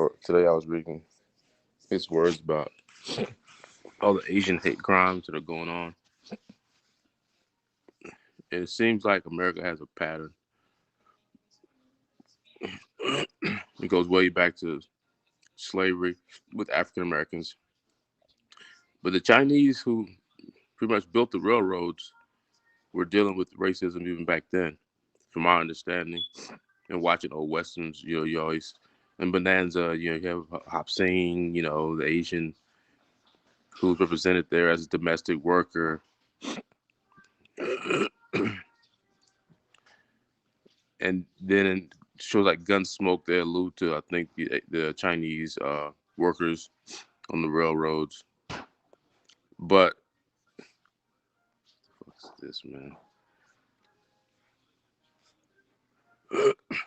or today I was reading his words about all the Asian hate crimes that are going on. And it seems like America has a pattern. It goes way back to slavery with African Americans. But the Chinese who pretty much built the railroads were dealing with racism even back then, from my understanding. And watching old westerns, you always in Bonanza, you have Hop Sing, the Asian who's represented there as a domestic worker. And then in shows like Gunsmoke, they allude to, I think, the Chinese workers on the railroads. But what's this, man?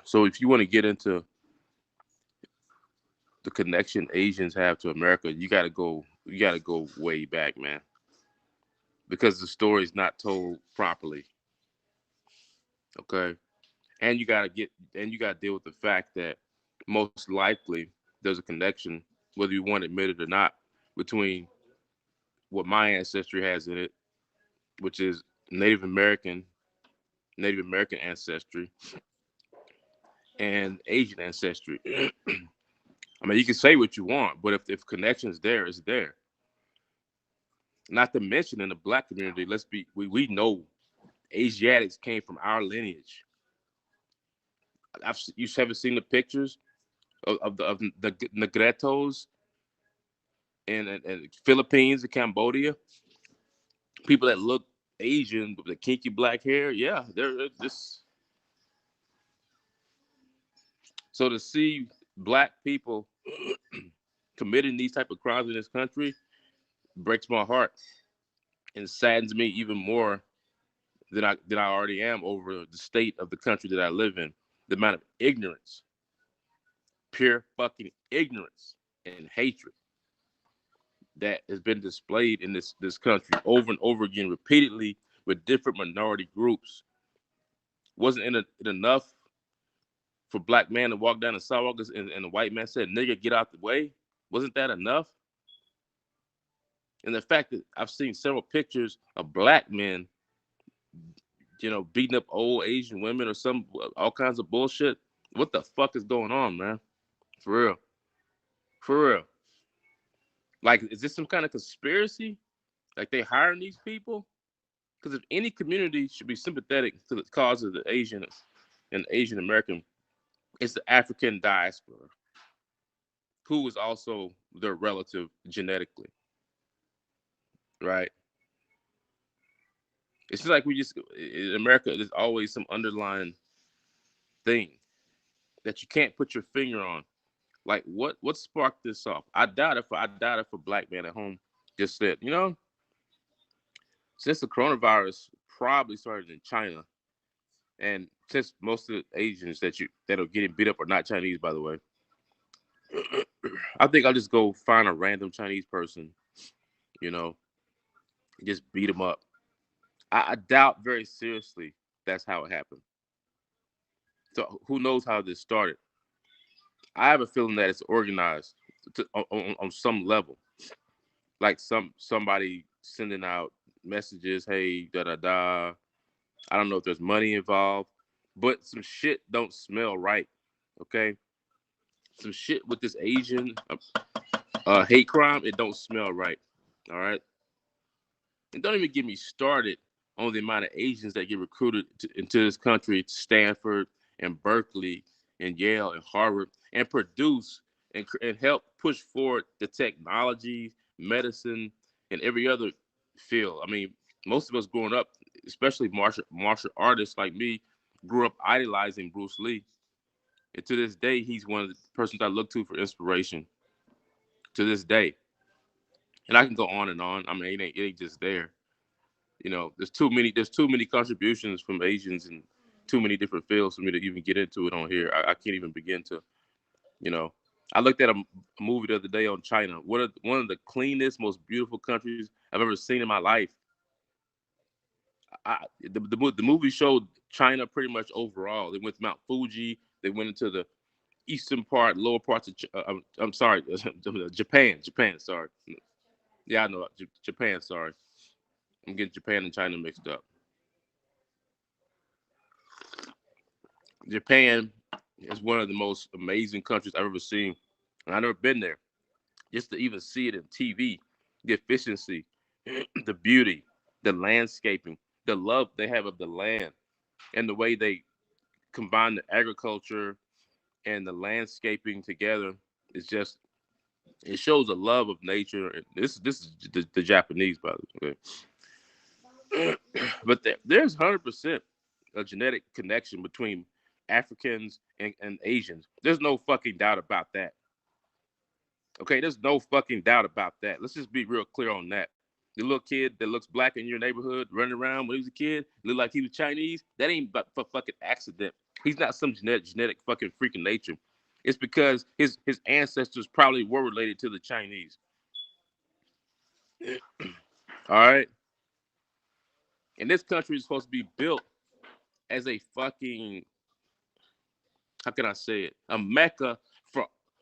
So if you want to get into the connection Asians have to America, you gotta go way back, man, because the story's not told properly. Okay, and you gotta deal with the fact that most likely there's a connection, whether you want to admit it or not, between what my ancestry has in it, which is Native American, Native American ancestry, and Asian ancestry. I mean, you can say what you want, but if connection's there, it's there. Not to mention in the black community, we know Asiatics came from our lineage. You haven't seen the pictures of the Negretos in Philippines and Cambodia. People that look Asian with the kinky black hair, yeah, they're this. So to see black people committing these type of crimes in this country breaks my heart and saddens me even more than I already am over the state of the country that I live in. The amount of ignorance, pure fucking ignorance and hatred that has been displayed in this country over and over again, repeatedly with different minority groups. Wasn't it enough for black man to walk down the sidewalk and the white man said, "Nigga, get out the way"? Wasn't that enough? And the fact that I've seen several pictures of black men, beating up old Asian women or some all kinds of bullshit. What the fuck is going on, man? For real, for real. Like, is this some kind of conspiracy? Like they hiring these people? Because if any community should be sympathetic to the cause of the Asian and Asian American, it's the African diaspora, who is also their relative genetically, right? It's just like we just in America. There's always some underlying thing that you can't put your finger on. Like what sparked this off? I doubt if a black man at home just said, since the coronavirus probably started in China, and since most of the Asians that are getting beat up are not Chinese, by the way, I think I'll just go find a random Chinese person, you know, just beat them up. I doubt very seriously that's how it happened. So who knows how this started? I have a feeling that it's organized on some level, like somebody sending out messages, hey, da da da. I don't know if there's money involved, but some shit don't smell right. Okay, some shit with this Asian hate crime, it don't smell right. All right, and don't even get me started on the amount of Asians that get recruited into this country, to Stanford and Berkeley and Yale and Harvard, and produce and help push forward the technology, medicine, and every other field. I mean, most of us growing up, especially martial artists like me, grew up idolizing Bruce Lee. And to this day, he's one of the persons I look to for inspiration. To this day, and I can go on and on. I mean, it ain't just there. There's too many contributions from Asians in too many different fields for me to even get into it on here. I can't even begin to. You know, I looked at a movie the other day on China. One of the cleanest, most beautiful countries I've ever seen in my life. The movie showed China pretty much overall. They went to Mount Fuji. They went into eastern part, lower parts of I'm sorry, Japan. Japan, sorry. Yeah, I know Japan. Sorry, I'm getting Japan and China mixed up. Japan is one of the most amazing countries I've ever seen, and I've never been there. Just to even see it in TV, the efficiency, the beauty, the landscaping, the love they have of the land, and the way they combine the agriculture and the landscaping together is just it shows a love of nature. And this is the Japanese, by the way. But there's 100% a genetic connection between Africans and Asians. There's no fucking doubt about that. Okay, there's no fucking doubt about that. Let's just be real clear on that. The little kid that looks black in your neighborhood running around when he was a kid, look like he was Chinese, that ain't but for fucking accident. He's not some genetic fucking freaking nature. It's because his ancestors probably were related to the Chinese. All right. And this country is supposed to be built as a fucking, how can I say it? A mecca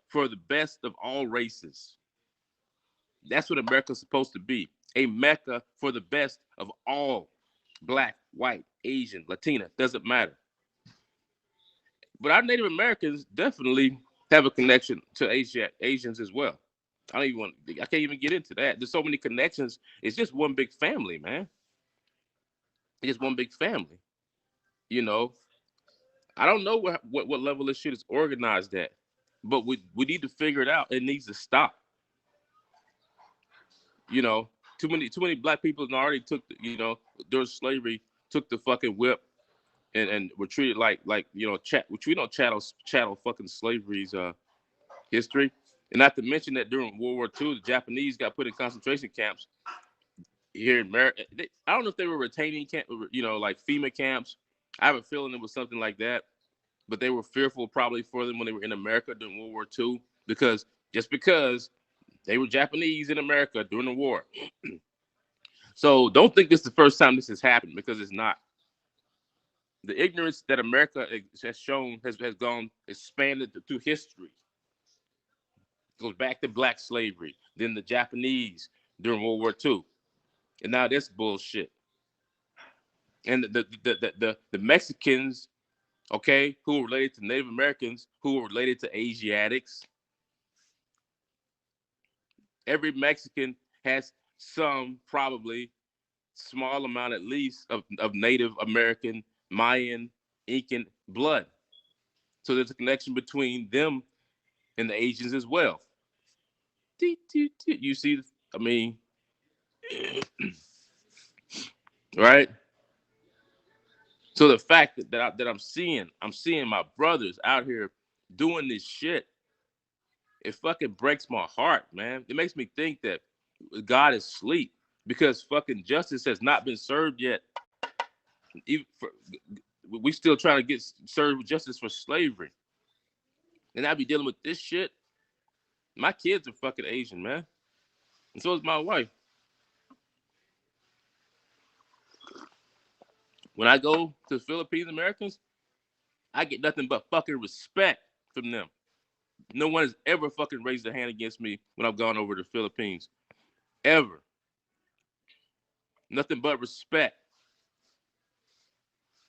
for the best of all races. That's what America's supposed to be. A mecca for the best of all. Black, white, Asian, Latina, doesn't matter. But our Native Americans definitely have a connection to Asians as well. I can't even get into that. There's so many connections. It's just one big family, man. It's just one big family. You know, I don't know what level this shit is organized at, but we need to figure it out. It needs to stop. You know, too many black people already took during slavery took the fucking whip and were treated like which we know chattel fucking slavery's history. And not to mention that during World War II, the Japanese got put in concentration camps here in America. I don't know if they were retaining camp, like FEMA camps. I have a feeling it was something like that. But they were fearful probably for them when they were in America during World War II because they were Japanese in America during the war. So don't think this is the first time this has happened because it's not. The ignorance that America has shown has gone expanded through history. It goes back to black slavery, then the Japanese during World War II, and now this bullshit. And the Mexicans, okay, who were related to Native Americans, who were related to Asiatics. Every Mexican has some probably small amount at least of Native American, Mayan, Incan blood. So there's a connection between them and the Asians as well. You see, I mean, right? So the fact that I'm seeing my brothers out here doing this shit, it fucking breaks my heart, man. It makes me think that God is asleep because fucking justice has not been served yet. Even we still trying to get served with justice for slavery, and I be dealing with this shit. My kids are fucking Asian, man, and so is my wife. When I go to Philippines Americans, I get nothing but fucking respect from them. No one has ever fucking raised their hand against me when I've gone over to the Philippines. Ever. Nothing but respect.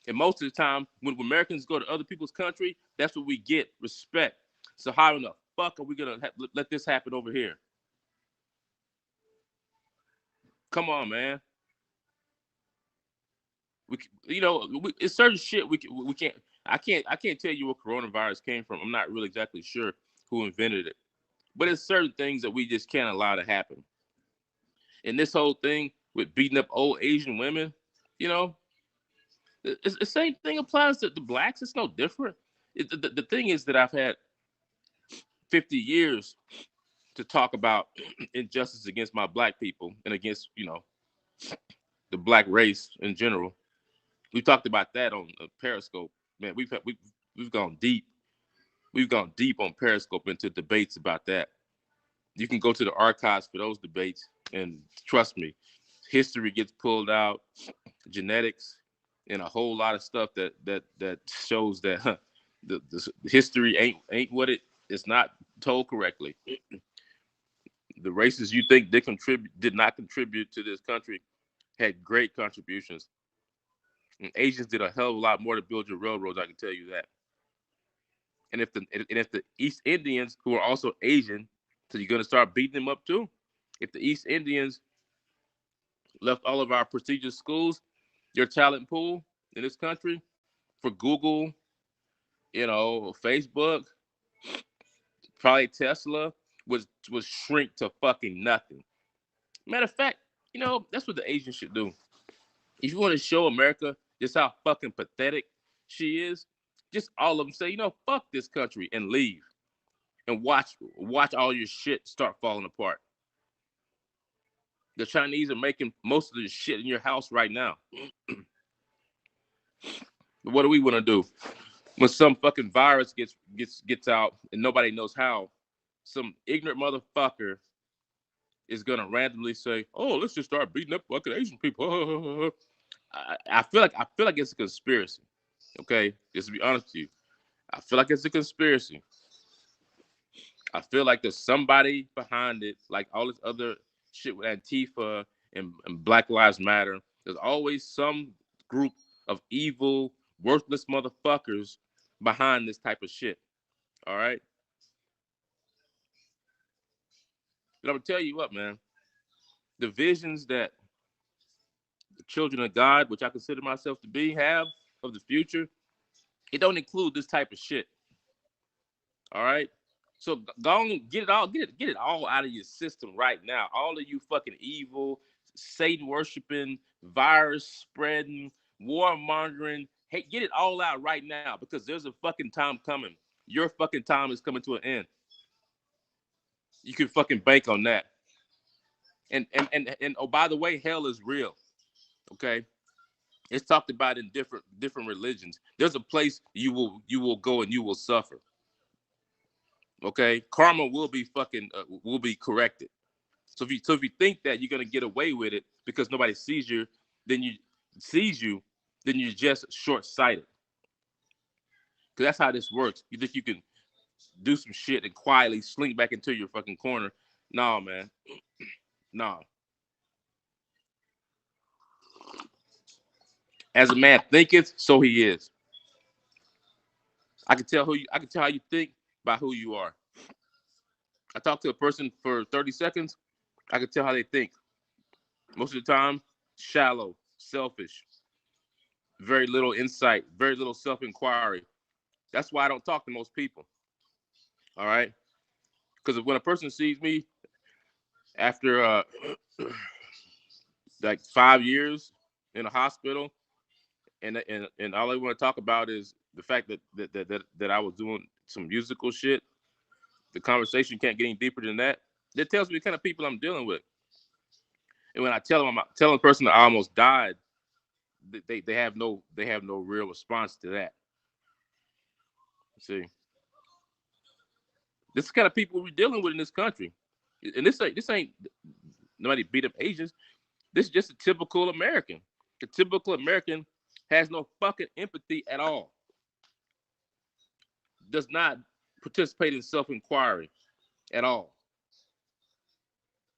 And most of the time, when Americans go to other people's country, that's what we get, respect. So how in the fuck are we going to let this happen over here? Come on, man. It's certain shit we can't. I can't tell you where coronavirus came from. I'm not really exactly sure who invented it, but it's certain things that we just can't allow to happen. And this whole thing with beating up old Asian women, you know, it's the same thing applies to the blacks. It's no different. The thing is that I've had 50 years to talk about injustice against my black people and against the black race in general. We talked about that on Periscope. Man, we've gone deep. We've gone deep on Periscope into debates about that. You can go to the archives for those debates, and trust me, history gets pulled out, genetics, and a whole lot of stuff that shows that The history ain't what it's not told correctly. The races you think did not contribute to this country had great contributions. And Asians did a hell of a lot more to build your railroads. I can tell you that. And if the East Indians, who are also Asian, so you're gonna start beating them up too. If the East Indians left all of our prestigious schools, your talent pool in this country for Google, Facebook, probably Tesla was shrink to fucking nothing. Matter of fact, that's what the Asians should do. If you want to show America just how fucking pathetic she is, just all of them say, fuck this country and leave, and watch all your shit start falling apart. The Chinese are making most of the shit in your house right now. What do we want to do when some fucking virus gets out and nobody knows how? Some ignorant motherfucker is gonna randomly say, "Oh, let's just start beating up fucking Asian people." I feel like it's a conspiracy. Okay, just to be honest with you, I feel like it's a conspiracy. I feel like there's somebody behind it, like all this other shit with Antifa and Black Lives Matter. There's always some group of evil, worthless motherfuckers behind this type of shit. All right. But I'm gonna tell you what, man. The visions that the children of God, which I consider myself to be, have of the future, it don't include this type of shit. All right. So go on, get it all out of your system right now. All of you fucking evil, Satan worshiping, virus spreading, war mongering. Hey, get it all out right now because there's a fucking time coming. Your fucking time is coming to an end. You can fucking bank on that. And oh, by the way, hell is real. Okay. It's talked about in different religions. There's a place you will go and you will suffer. Okay, karma will be corrected. So if you think that you're gonna get away with it because nobody then you sees you, then you're just short sighted. Because that's how this works. You think you can do some shit and quietly slink back into your fucking corner? No, man. No. As a man thinketh, so he is. I can tell how you think by who you are. I talk to a person for 30 seconds, I can tell how they think. Most of the time, shallow, selfish, very little insight, very little self-inquiry. That's why I don't talk to most people. All right? Because when a person sees me after like 5 years in a hospital, and all they want to talk about is the fact that I was doing some musical shit, the conversation can't get any deeper than that. That tells me the kind of people I'm dealing with. And when I tell them I'm telling the person that I almost died, they have no real response to that. See, this is the kind of people we're dealing with in this country, and this ain't nobody beat up Asians. This is just a typical American. The typical American has no fucking empathy at all. Does not participate in self-inquiry at all.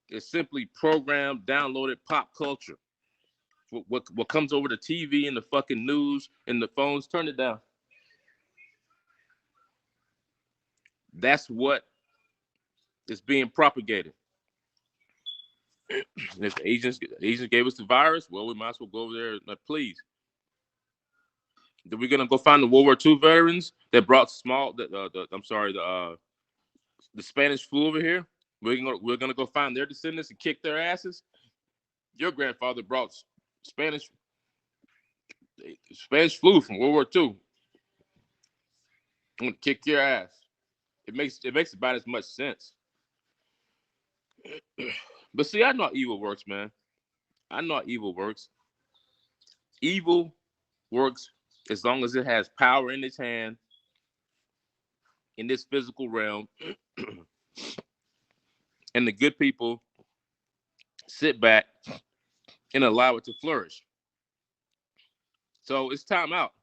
It's simply programmed, downloaded pop culture. What comes over the TV and the fucking news and the phones, turn it down. That's what is being propagated. And if the Asians gave us the virus, well, we might as well go over there. Please. Then we're gonna go find the World War II veterans that brought the Spanish flu over here. We're gonna go find their descendants and kick their asses. Your grandfather brought Spanish flu from World War II. I'm gonna kick your ass. It makes about as much sense. But see, I know how evil works, man. I know how evil works. Evil works as long as it has power in its hand in this physical realm, and the good people sit back and allow it to flourish. So it's time out.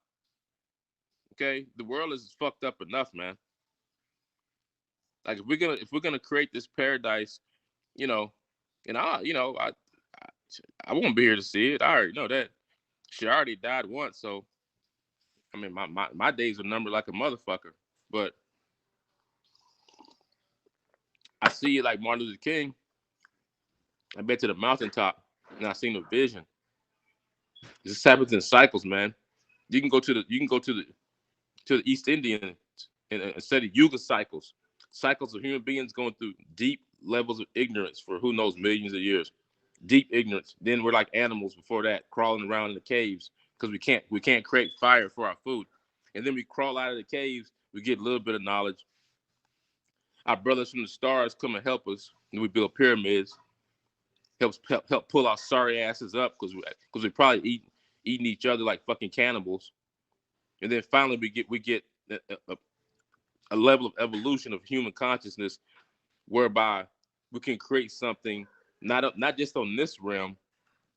Okay, the world is fucked up enough, man. Like if we're gonna create this paradise, you know, and I won't be here to see it. I already know that. She already died once, so I mean my days are numbered like a motherfucker. But I see it like Martin Luther King. I've been to the mountaintop and I seen a vision. This happens in cycles, man. You can go to the East Indian and study yuga cycles, cycles of human beings going through deep levels of ignorance for who knows millions of years, deep ignorance. Then we're like animals before that, crawling around in the caves because we can't create fire for our food, and then we crawl out of the caves. We get a little bit of knowledge. Our brothers from the stars come and help us, and we build pyramids. Help pull our sorry asses up because we probably eating each other like fucking cannibals. And then finally we get a level of evolution of human consciousness whereby we can create something not just on this realm,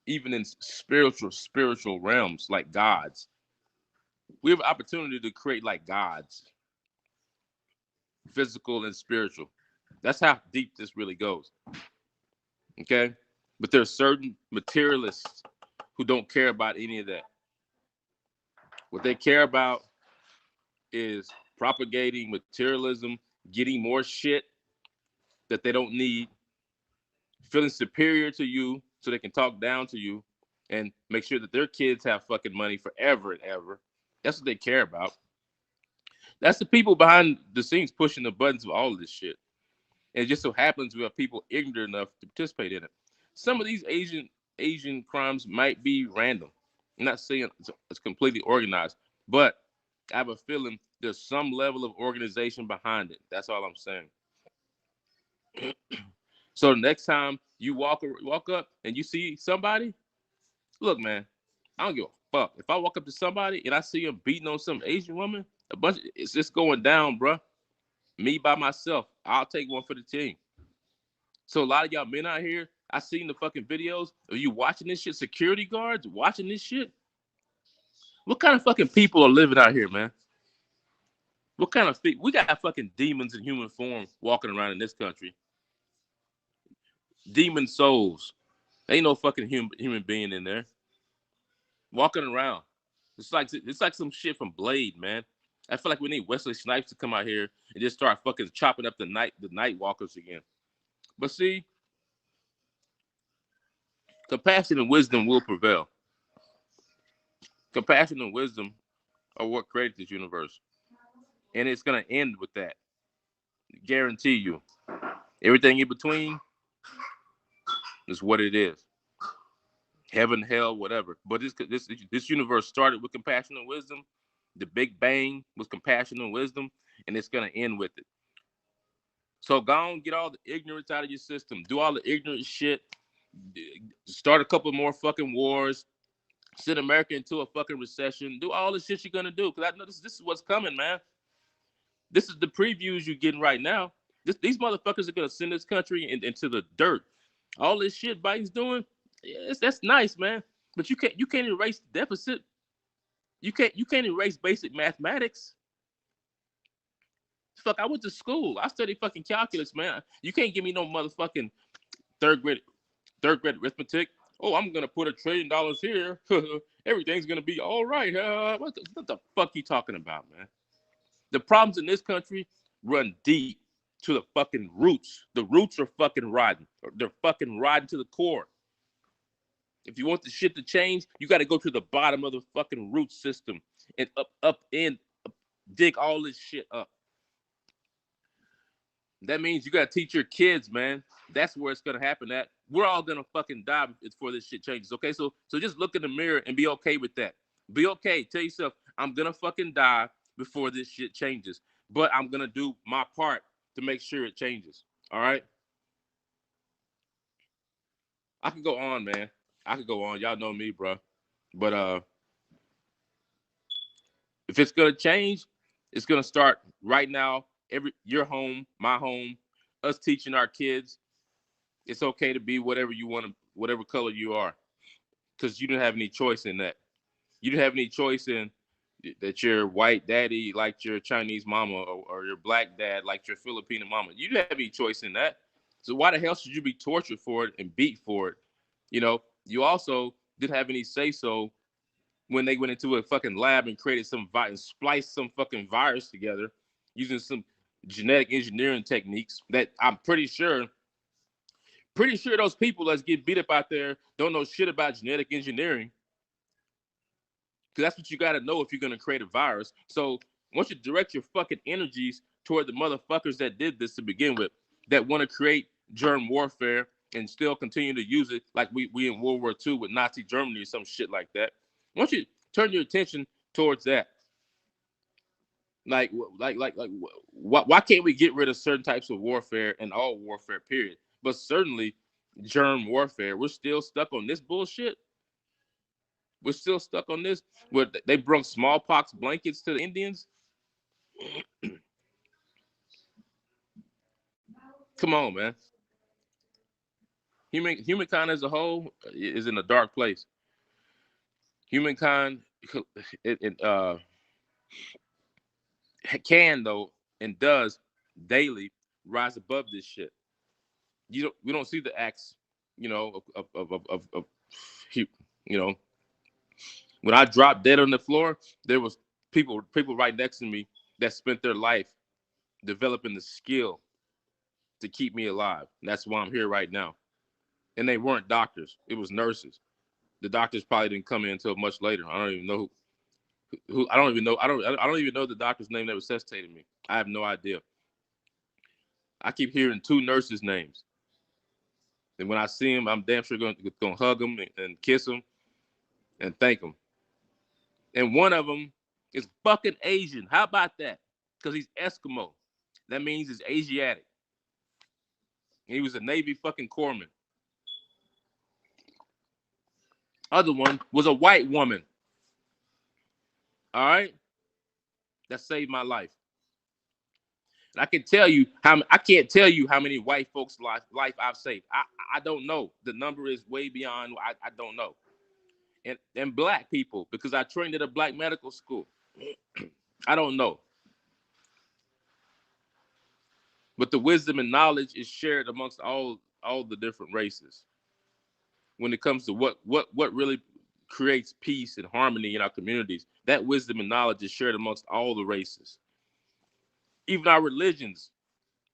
even in spiritual realms like gods. We have an opportunity to create like gods, physical and spiritual. That's how deep this really goes. Okay, but there's certain materialists who don't care about any of that. What they care about is propagating materialism, getting more shit that they don't need, feeling superior to you so they can talk down to you and make sure that their kids have fucking money forever and ever. That's what they care about. That's the people behind the scenes pushing the buttons of all of this shit. And it just so happens we have people ignorant enough to participate in it. Some of these Asian crimes might be random. I'm not saying it's completely organized, but I have a feeling there's some level of organization behind it. That's all I'm saying. So the next time you walk up and you see somebody, look, man, I don't give a fuck. If I walk up to somebody and I see him beating on some Asian woman, it's just going down, bro. Me by myself, I'll take one for the team. So a lot of y'all men out here, I seen the fucking videos of you watching this shit, security guards watching this shit. What kind of fucking people are living out here, man? What kind of we got fucking demons in human form walking around in this country? Demon souls. Ain't no fucking human being in there walking around. It's like some shit from Blade, man. I feel like we need Wesley Snipes to come out here and just start fucking chopping up the night walkers again. But see, compassion and wisdom will prevail. Compassion and wisdom are what created this universe, and it's gonna end with that. Guarantee you. Everything in between is what it is. Heaven, hell, whatever. But this universe started with compassion and wisdom. The Big Bang was compassion and wisdom, and it's gonna end with it. So go on, get all the ignorance out of your system. Do all the ignorant shit. Start a couple more fucking wars. Send America into a fucking recession. Do all the shit you're gonna do. Because I know this is what's coming, man. This is the previews you're getting right now. These motherfuckers are gonna send this country into the dirt. All this shit Biden's doing, yes, that's nice, man. But you can't erase the deficit. You can't erase basic mathematics. Fuck, I went to school. I studied fucking calculus, man. You can't give me no motherfucking third grade arithmetic. Oh, I'm gonna put $1 trillion here. Everything's gonna be all right. What the fuck you talking about, man? The problems in this country run deep to the fucking roots. The roots are fucking rotten. They're fucking rotten to the core. If you want the shit to change, you got to go to the bottom of the fucking root system and dig all this shit up. That means you got to teach your kids, man. That's where it's gonna happen. That we're all gonna fucking die before this shit changes. Okay, so just look in the mirror and be okay with that. Be okay. Tell yourself, I'm gonna fucking die before this shit changes, but I'm gonna do my part to make sure it changes. All right. I could go on, man. I could go on. Y'all know me, bro. But if it's gonna change, it's gonna start right now. Your home, my home, us teaching our kids it's okay to be whatever you want to, whatever color you are, because you didn't have any choice in that. You didn't have any choice in that your white daddy liked your Chinese mama, or your black dad liked your Filipino mama. You didn't have any choice in that. So why the hell should you be tortured for it and beat for it? You know, you also didn't have any say so when they went into a fucking lab and created some and spliced some fucking virus together using some genetic engineering techniques that I'm pretty sure those people that's getting beat up out there don't know shit about genetic engineering. Because that's what you got to know if you're going to create a virus. So once you direct your fucking energies toward the motherfuckers that did this to begin with, that want to create germ warfare and still continue to use it like we in World War II with Nazi Germany or some shit like that. Once you turn your attention towards that, why can't we get rid of certain types of warfare and all warfare, period? But certainly germ warfare, we're still stuck on this bullshit. We're still stuck on this. Where they brought smallpox blankets to the Indians. Come on, man. Humankind as a whole is in a dark place. Humankind can though and does daily rise above this shit. We don't see the acts, you know, of you know. When I dropped dead on the floor, there was people right next to me that spent their life developing the skill to keep me alive. And that's why I'm here right now. And they weren't doctors; it was nurses. The doctors probably didn't come in until much later. I don't even know who. I don't even know. I don't even know the doctor's name that resuscitated me. I have no idea. I keep hearing two nurses' names, and when I see them, I'm damn sure gonna hug them and kiss them and thank them. And one of them is fucking Asian. How about that? Because he's Eskimo. That means he's Asiatic. He was a Navy fucking corpsman. Other one was a white woman. All right, that saved my life. And I can't tell you how many white folks' life I've saved. I don't know. The number is way beyond. I don't know. And black people, because I trained at a black medical school. I don't know. But the wisdom and knowledge is shared amongst all the different races. When it comes to what really creates peace and harmony in our communities, that wisdom and knowledge is shared amongst all the races. Even our religions,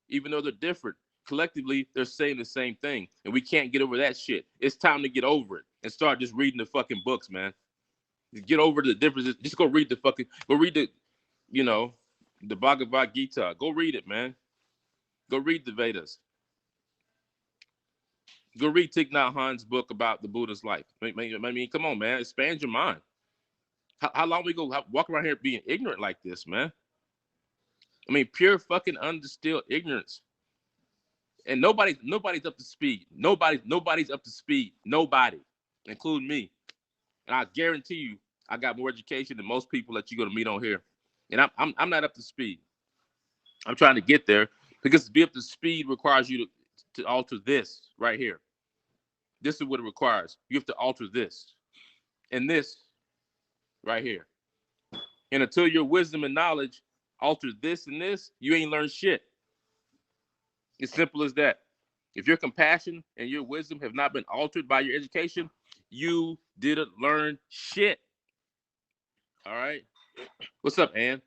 even though they're different, collectively they're saying the same thing, and we can't get over that shit. It's time to get over it and start just reading the fucking books, man. Get over the differences. Just go read the you know, the Bhagavad Gita. Go read it, man. Go read the Vedas. Go read Thich Nhat Hanh's book about the Buddha's life. I mean, come on, man. Expand your mind. How long we go walk around here being ignorant like this, man? I mean, pure fucking undistilled ignorance. And nobody's up to speed. Nobody's up to speed. Nobody, including me. And I guarantee you, I got more education than most people that you're gonna meet on here. And I'm not up to speed. I'm trying to get there, because to be up to speed requires you to alter this right here. This is what it requires. You have to alter this and this right here. And until your wisdom and knowledge alter this and this, you ain't learned shit. It's simple as that. If your compassion and your wisdom have not been altered by your education, you didn't learn shit. All right? What's up, Ann?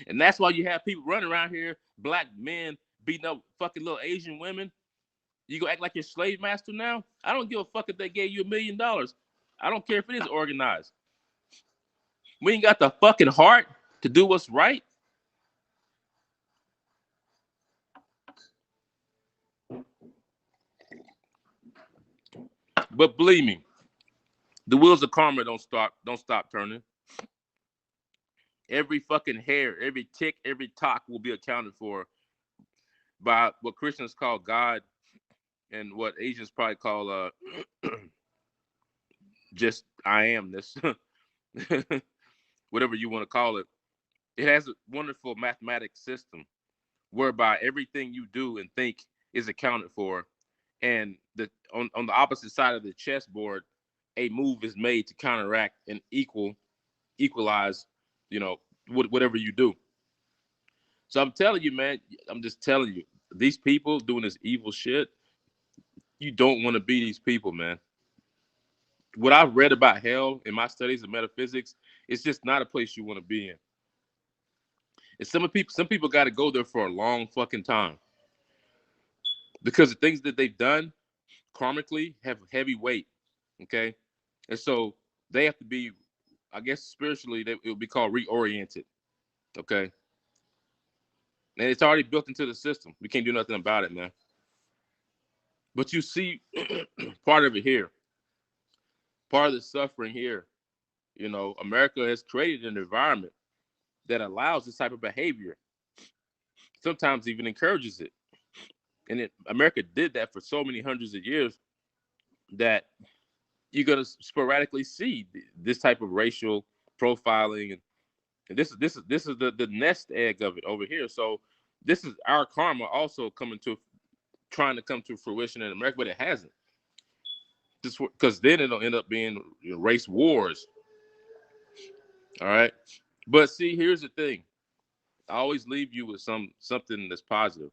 And that's why you have people running around here, black men beating up fucking little Asian women. You go act like you're slave master now? I don't give a fuck if they gave you $1 million. I don't care if it is organized. We ain't got the fucking heart to do what's right. But believe me, the wheels of karma don't stop turning. Every fucking hair, every tick, every talk will be accounted for by what Christians call God and what Asians probably call just I amness. Whatever you want to call it. It has a wonderful mathematics system whereby everything you do and think is accounted for. And on the opposite side of the chessboard, a move is made to counteract and equalize you know, whatever you do. So I'm telling you, man, I'm just telling you, these people doing this evil shit, you don't want to be these people, man. What I've read about hell in my studies of metaphysics, it's just not a place you want to be in. And some people got to go there for a long fucking time because the things that they've done karmically have heavy weight. Okay, and so they have to be, I guess, spiritually, it would be called reoriented. Okay, and it's already built into the system. We can't do nothing about it, man. But you see, part of it here, part of the suffering here. You know, America has created an environment that allows this type of behavior. Sometimes even encourages it. And America did that for so many hundreds of years that you're gonna sporadically see this type of racial profiling, and this is the nest egg of it over here. So this is our karma also trying to come to fruition in America, but it hasn't. Just because then it'll end up being, you know, race wars. All right, but see, here's the thing. I always leave you with something that's positive.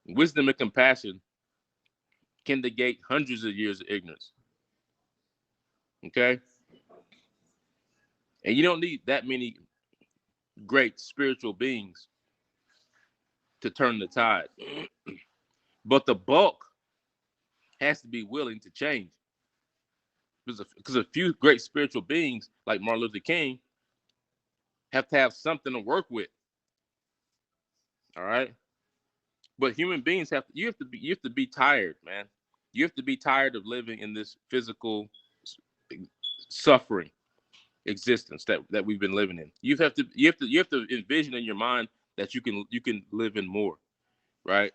Wisdom and compassion can negate hundreds of years of ignorance. Okay, and you don't need that many great spiritual beings to turn the tide, but the bulk has to be willing to change. Because a few great spiritual beings like Martin Luther King have to have something to work with. All right, but human beings you have to be tired, man. You have to be tired of living in this physical suffering existence that we've been living in. You have to envision in your mind that you can live in more, right?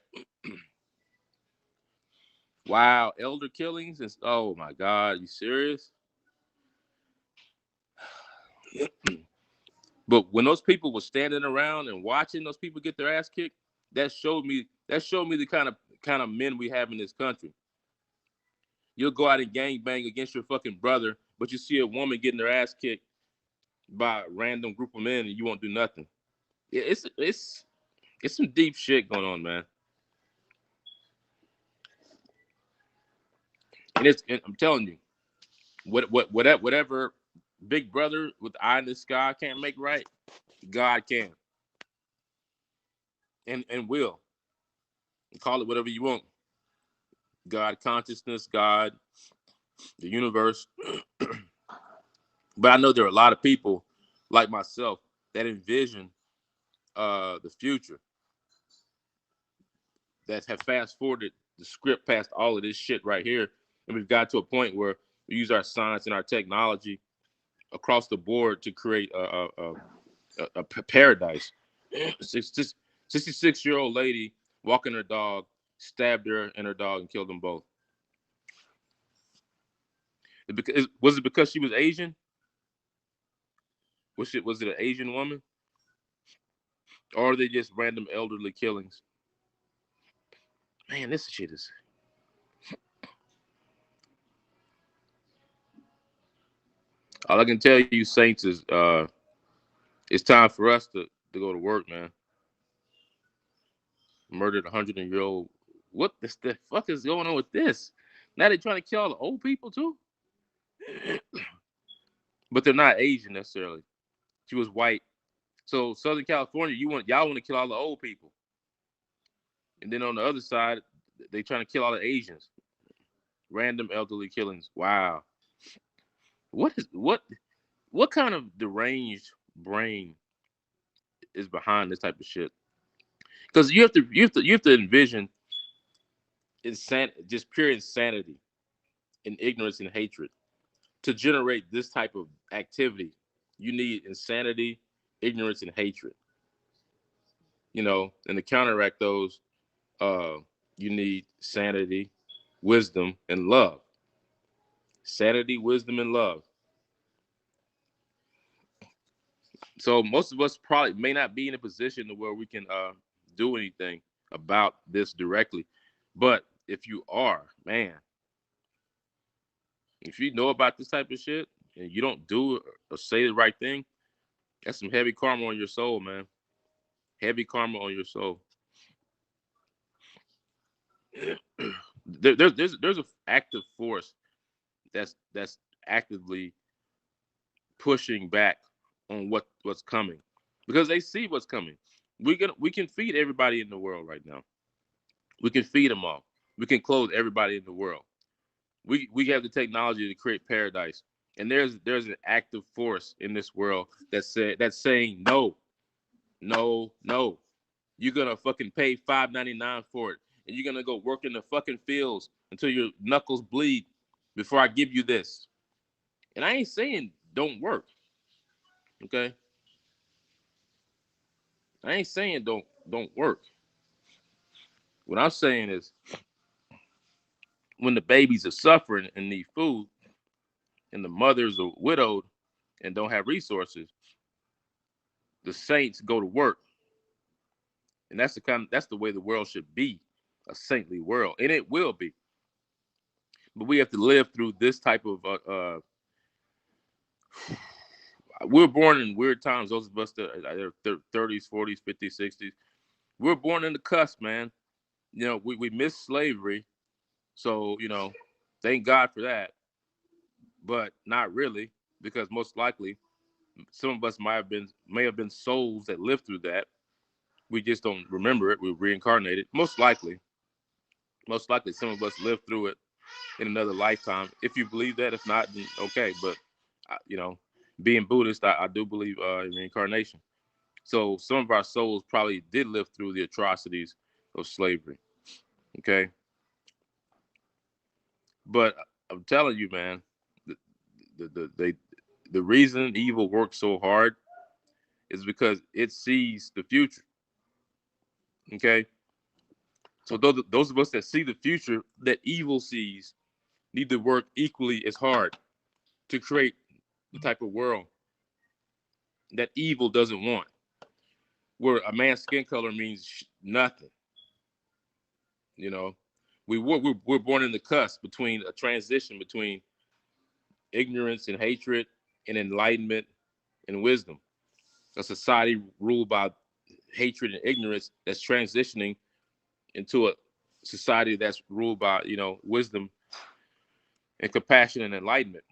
Wow, elder killings and oh my God, you serious? But when those people were standing around and watching those people get their ass kicked, that showed me the kind of men we have in this country. You'll go out and gang bang against your fucking brother, but you see a woman getting their ass kicked by a random group of men and you won't do nothing. It's some deep shit going on, man. And I'm telling you, whatever Big Brother with the eye in the sky can't make right, God can and will. Call it whatever you want. God consciousness, God, the universe. But I know there are a lot of people like myself that envision the future, that have fast forwarded the script past all of this shit right here, and we've got to a point where we use our science and our technology across the board to create a paradise. 66-year-old lady walking her dog, stabbed her and her dog and killed them both. Was it because she was Asian? Was it an Asian woman? Or are they just random elderly killings? Man, this shit is. All I can tell you, Saints, is it's time for us to go to work, man. Murdered 100-year-old. What the fuck is going on with this? Now they're trying to kill all the old people too, but they're not Asian necessarily. She was white. So Southern California, y'all want to kill all the old people, and then on the other side, they trying to kill all the Asians. Random elderly killings. Wow. What kind of deranged brain is behind this type of shit? Because you have to envision just pure insanity and ignorance and hatred to generate this type of activity. You need insanity, ignorance, and hatred. You know, and to counteract those, uh, you need sanity, wisdom, and love. Sanity, wisdom, and love. So most of us probably may not be in a position to where we can do anything about this directly. But if you are, man, if you know about this type of shit and you don't do or say the right thing, That's some heavy karma on your soul, man. Heavy karma on your soul. There's an active force that's actively pushing back on what's coming, because they see what's coming. We can feed everybody in the world right now. We can feed them all. We can clothe everybody in the world. We have the technology to create paradise, and there's an active force in this world that's saying no, no, no. You're gonna fucking pay $5.99 for it, and you're gonna go work in the fucking fields until your knuckles bleed before I give you this. And I ain't saying don't work, okay? I ain't saying don't work. What I'm saying is, when the babies are suffering and need food, and the mothers are widowed and don't have resources, the saints go to work, and that's the way the world should be, a saintly world, and it will be. But we have to live through this type of we were born in weird times. Those of us that are 30s, 40s, 50s, 60s, we were born in the cusp, man. We missed slavery, so thank God for that. But not really, because most likely some of us may have been souls that lived through that. We just don't remember it. We're reincarnated. Most likely, some of us lived through it in another lifetime. If you believe that, if not, then okay. But being Buddhist, I do believe in reincarnation. So some of our souls probably did live through the atrocities of slavery. Okay, but I'm telling you, man, the the reason evil works so hard is because it sees the future. Okay, so those of us that see the future that evil sees need to work equally as hard to create the type of world that evil doesn't want, where a man's skin color means nothing. You know, we're born in the cusp between a transition between ignorance and hatred and enlightenment and wisdom. A society ruled by hatred and ignorance that's transitioning into a society that's ruled by wisdom and compassion and enlightenment.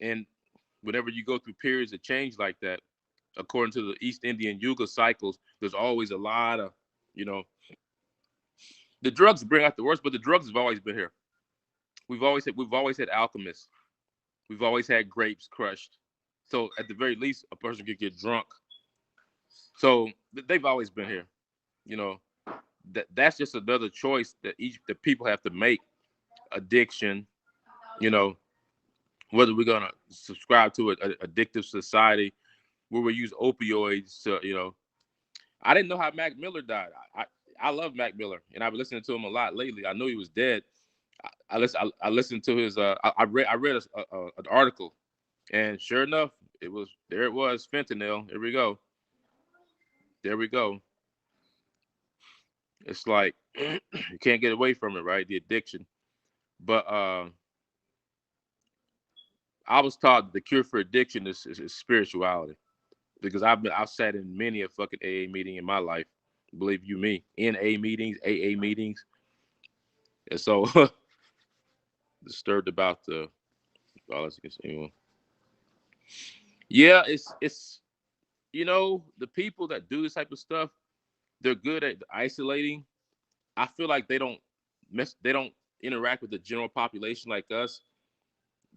And whenever you go through periods of change like that, according to the East Indian Yuga cycles, there's always a lot of, the drugs bring out the worst, but the drugs have always been here. We've always had alchemists. We've always had grapes crushed. So at the very least, a person could get drunk. So they've always been here. You know, that's just another choice that the people have to make. Addiction. You know, whether we're gonna subscribe to an addictive society where we use opioids to, I didn't know how Mac Miller died. I love Mac Miller, and I've been listening to him a lot lately. I knew he was dead. I listened to his. I read an article, and sure enough, it was fentanyl. Here we go. There we go. It's like you can't get away from it, right? The addiction. But I was taught the cure for addiction is spirituality, because I've sat in many a fucking AA meeting in my life. Believe you me, in AA meetings, and so disturbed about the violence against anyone. Yeah, it's the people that do this type of stuff, they're good at isolating. I feel like they don't interact with the general population like us.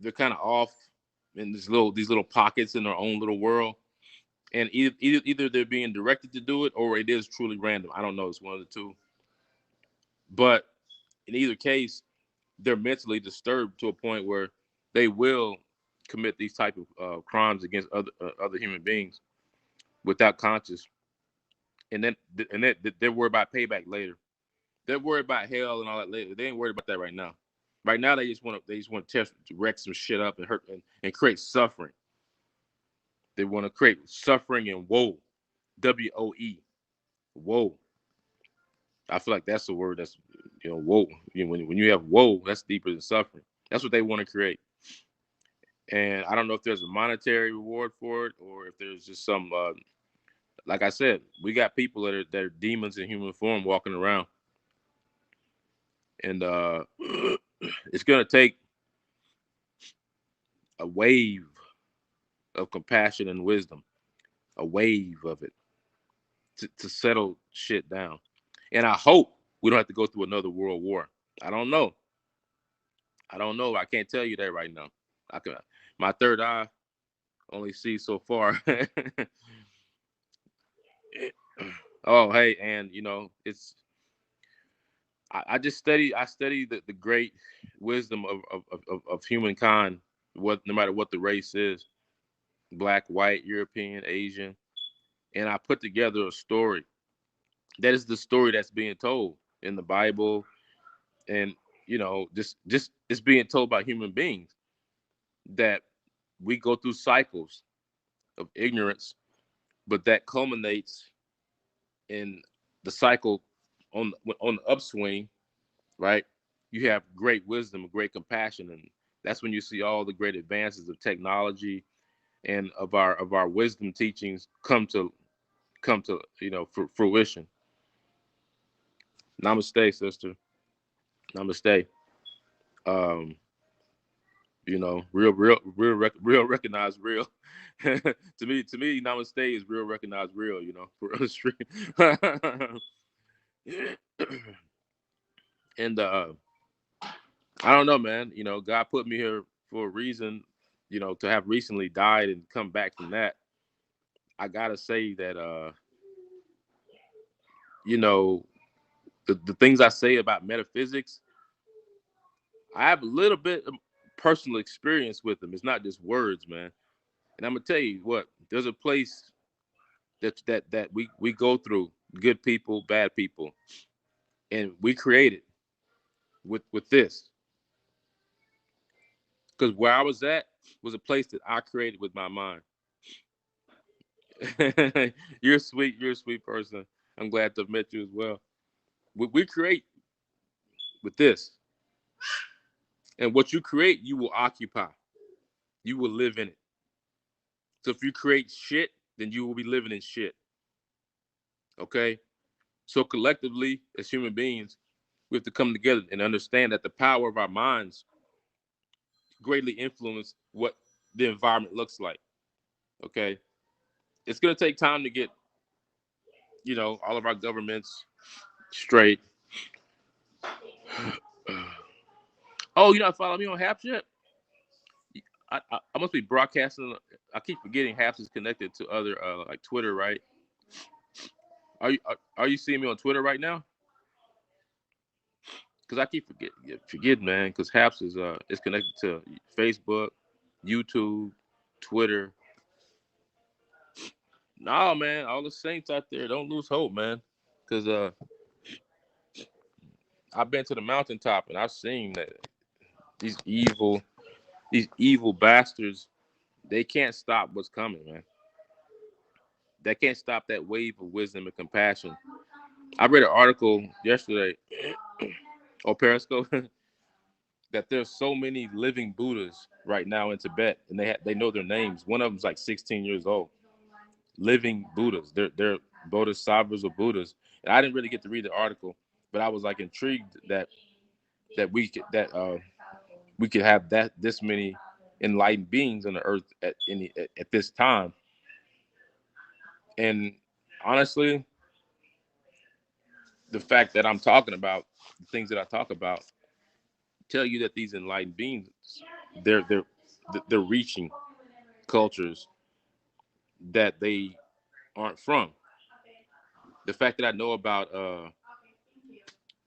They're kind of off in these little pockets in their own little world, and either they're being directed to do it, or it is truly random. I don't know. It's one of the two. But in either case, they're mentally disturbed to a point where they will commit these type of crimes against other human beings without conscience, and then they're worried about payback later. They're worried about hell and all that later. They ain't worried about that right now. Right now, they just want to test to wreck some shit up and hurt and create suffering. They want to create suffering and woe, WOE, woe. I feel like that's the word that's woe. When you have woe, that's deeper than suffering. That's what they want to create. And I don't know if there's a monetary reward for it or if there's just some, like I said, we got people that are demons in human form walking around. And it's going to take a wave of compassion and wisdom, a wave of it to settle shit down. And I hope we don't have to go through another world war. I don't know. I don't know. I can't tell you that right now. I can. My third eye only sees so far. Oh, hey, and it's. I just study. I study the great wisdom of humankind. What no matter what the race is, black, white, European, Asian, and I put together a story. That is the story that's being told in the Bible, and just it's being told by human beings that we go through cycles of ignorance, but that culminates in the cycle on the upswing, right? You have great wisdom, great compassion, and that's when you see all the great advances of technology and of our wisdom teachings come to fruition. Namaste, sister. Namaste. Um, real recognize real. To me, namaste is real recognize real. For the street. And I don't know, man. God put me here for a reason. To have recently died and come back from that, I gotta say that you know, the things I say about metaphysics, I have a little bit of personal experience with them. It's not just words, man. And I'm gonna tell you what, there's a place that we go through, good people, bad people, and we create it with this. Because where I was at was a place that I created with my mind. You're sweet. You're a sweet person. I'm glad to have met you as well. We create with this, and what you create, you will occupy. You will live in it. So if you create shit, then you will be living in shit. Okay. So collectively, as human beings, we have to come together and understand that the power of our minds greatly influence what the environment looks like. Okay. It's gonna take time to get, all of our governments straight. Oh, you not follow me on Haps yet? I must be broadcasting. I keep forgetting Haps is connected to other like Twitter, right? Are you seeing me on Twitter right now? Because I keep forgetting, man. Because Haps is connected to Facebook, YouTube, Twitter. No, man, all the saints out there, don't lose hope, man. Because I've been to the mountaintop and I've seen that these evil bastards, they can't stop what's coming, man. They can't stop that wave of wisdom and compassion. I read an article yesterday on Periscope that there's so many living Buddhas right now in Tibet, and they know their names. One of them's like 16 years old. Living Buddhas. They're bodhisattvas or Buddhas. And I didn't really get to read the article, but I was like intrigued that we could have this many enlightened beings on the earth at this time. And honestly, the fact that I'm talking about the things that I talk about tell you that these enlightened beings, they're they're they're reaching cultures that they aren't from. The fact that I know about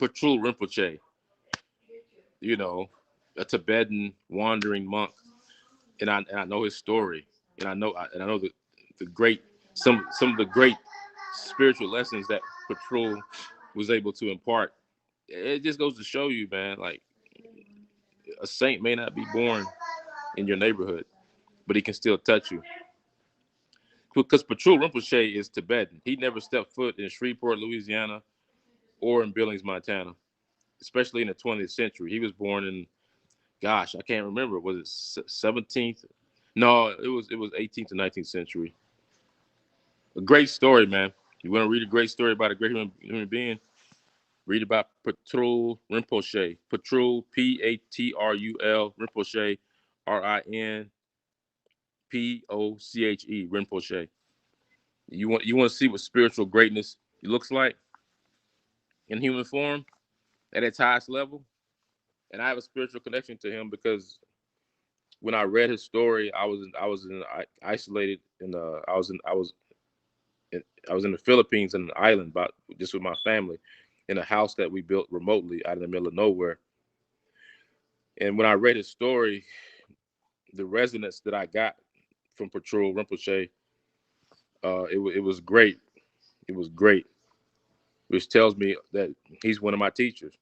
Patrul Rinpoche, a Tibetan wandering monk, and I know his story, and I know the great some of the great spiritual lessons that Patrul was able to impart. It just goes to show you, man, like a saint may not be born in your neighborhood, but he can still touch you. Because Patrul Rinpoche is Tibetan. He never stepped foot in Shreveport, Louisiana, or in Billings, Montana, especially in the 20th century. He was born in Gosh, I can't remember. Was it 17th? No, it was 18th to 19th century. A great story, man. You want to read a great story about a great human being? Read about Patrul Rinpoche. Patrul, Patrul Rinpoche, Rinpoche, Rinpoche. You want to see what spiritual greatness looks like in human form at its highest level? And I have a spiritual connection to him because when I read his story, isolated in I was in the Philippines in an island, about just with my family, in a house that we built remotely out in the middle of nowhere. And when I read his story, the resonance that I got from Patrul Rinpoche, it was great. It was great, which tells me that he's one of my teachers.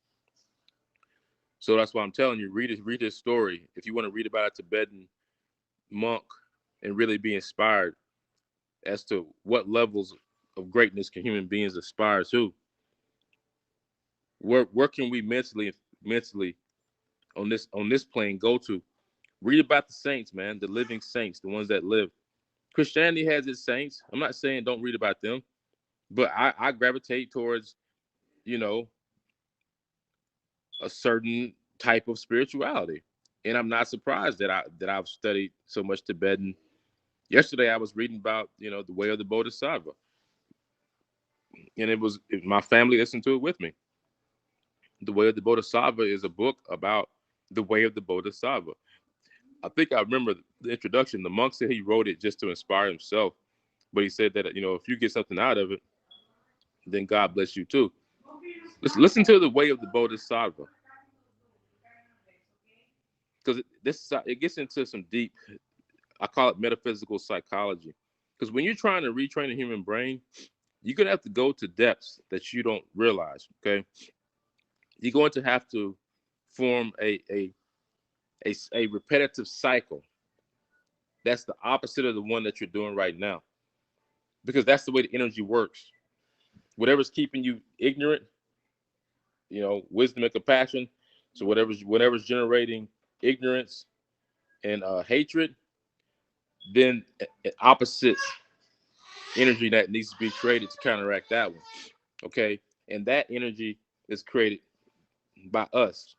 So that's why I'm telling you, read his story. If you want to read about a Tibetan monk and really be inspired as to what levels of greatness can human beings aspire to, where can we mentally on this plane go to? Read about the saints, man, the living saints, the ones that live. Christianity has its saints. I'm not saying don't read about them, but I gravitate towards, you know, a certain type of spirituality. And I'm not surprised that I've studied so much Tibetan. Yesterday I was reading about, the way of the Bodhisattva. And my family listened to it with me. The Way of the Bodhisattva is a book about the way of the Bodhisattva. I think I remember the introduction. The monk said he wrote it just to inspire himself, but he said that if you get something out of it, then God bless you too. Listen to the Way of the Bodhisattva, because it gets into some deep, I call it metaphysical psychology. Because when you're trying to retrain the human brain, you're gonna have to go to depths that you don't realize. Okay, you're going to have to form a repetitive cycle that's the opposite of the one that you're doing right now, because that's the way the energy works. Whatever's keeping you ignorant, wisdom and compassion. So whatever's generating ignorance and hatred, then an opposite energy that needs to be created to counteract that one. Okay, and that energy is created by us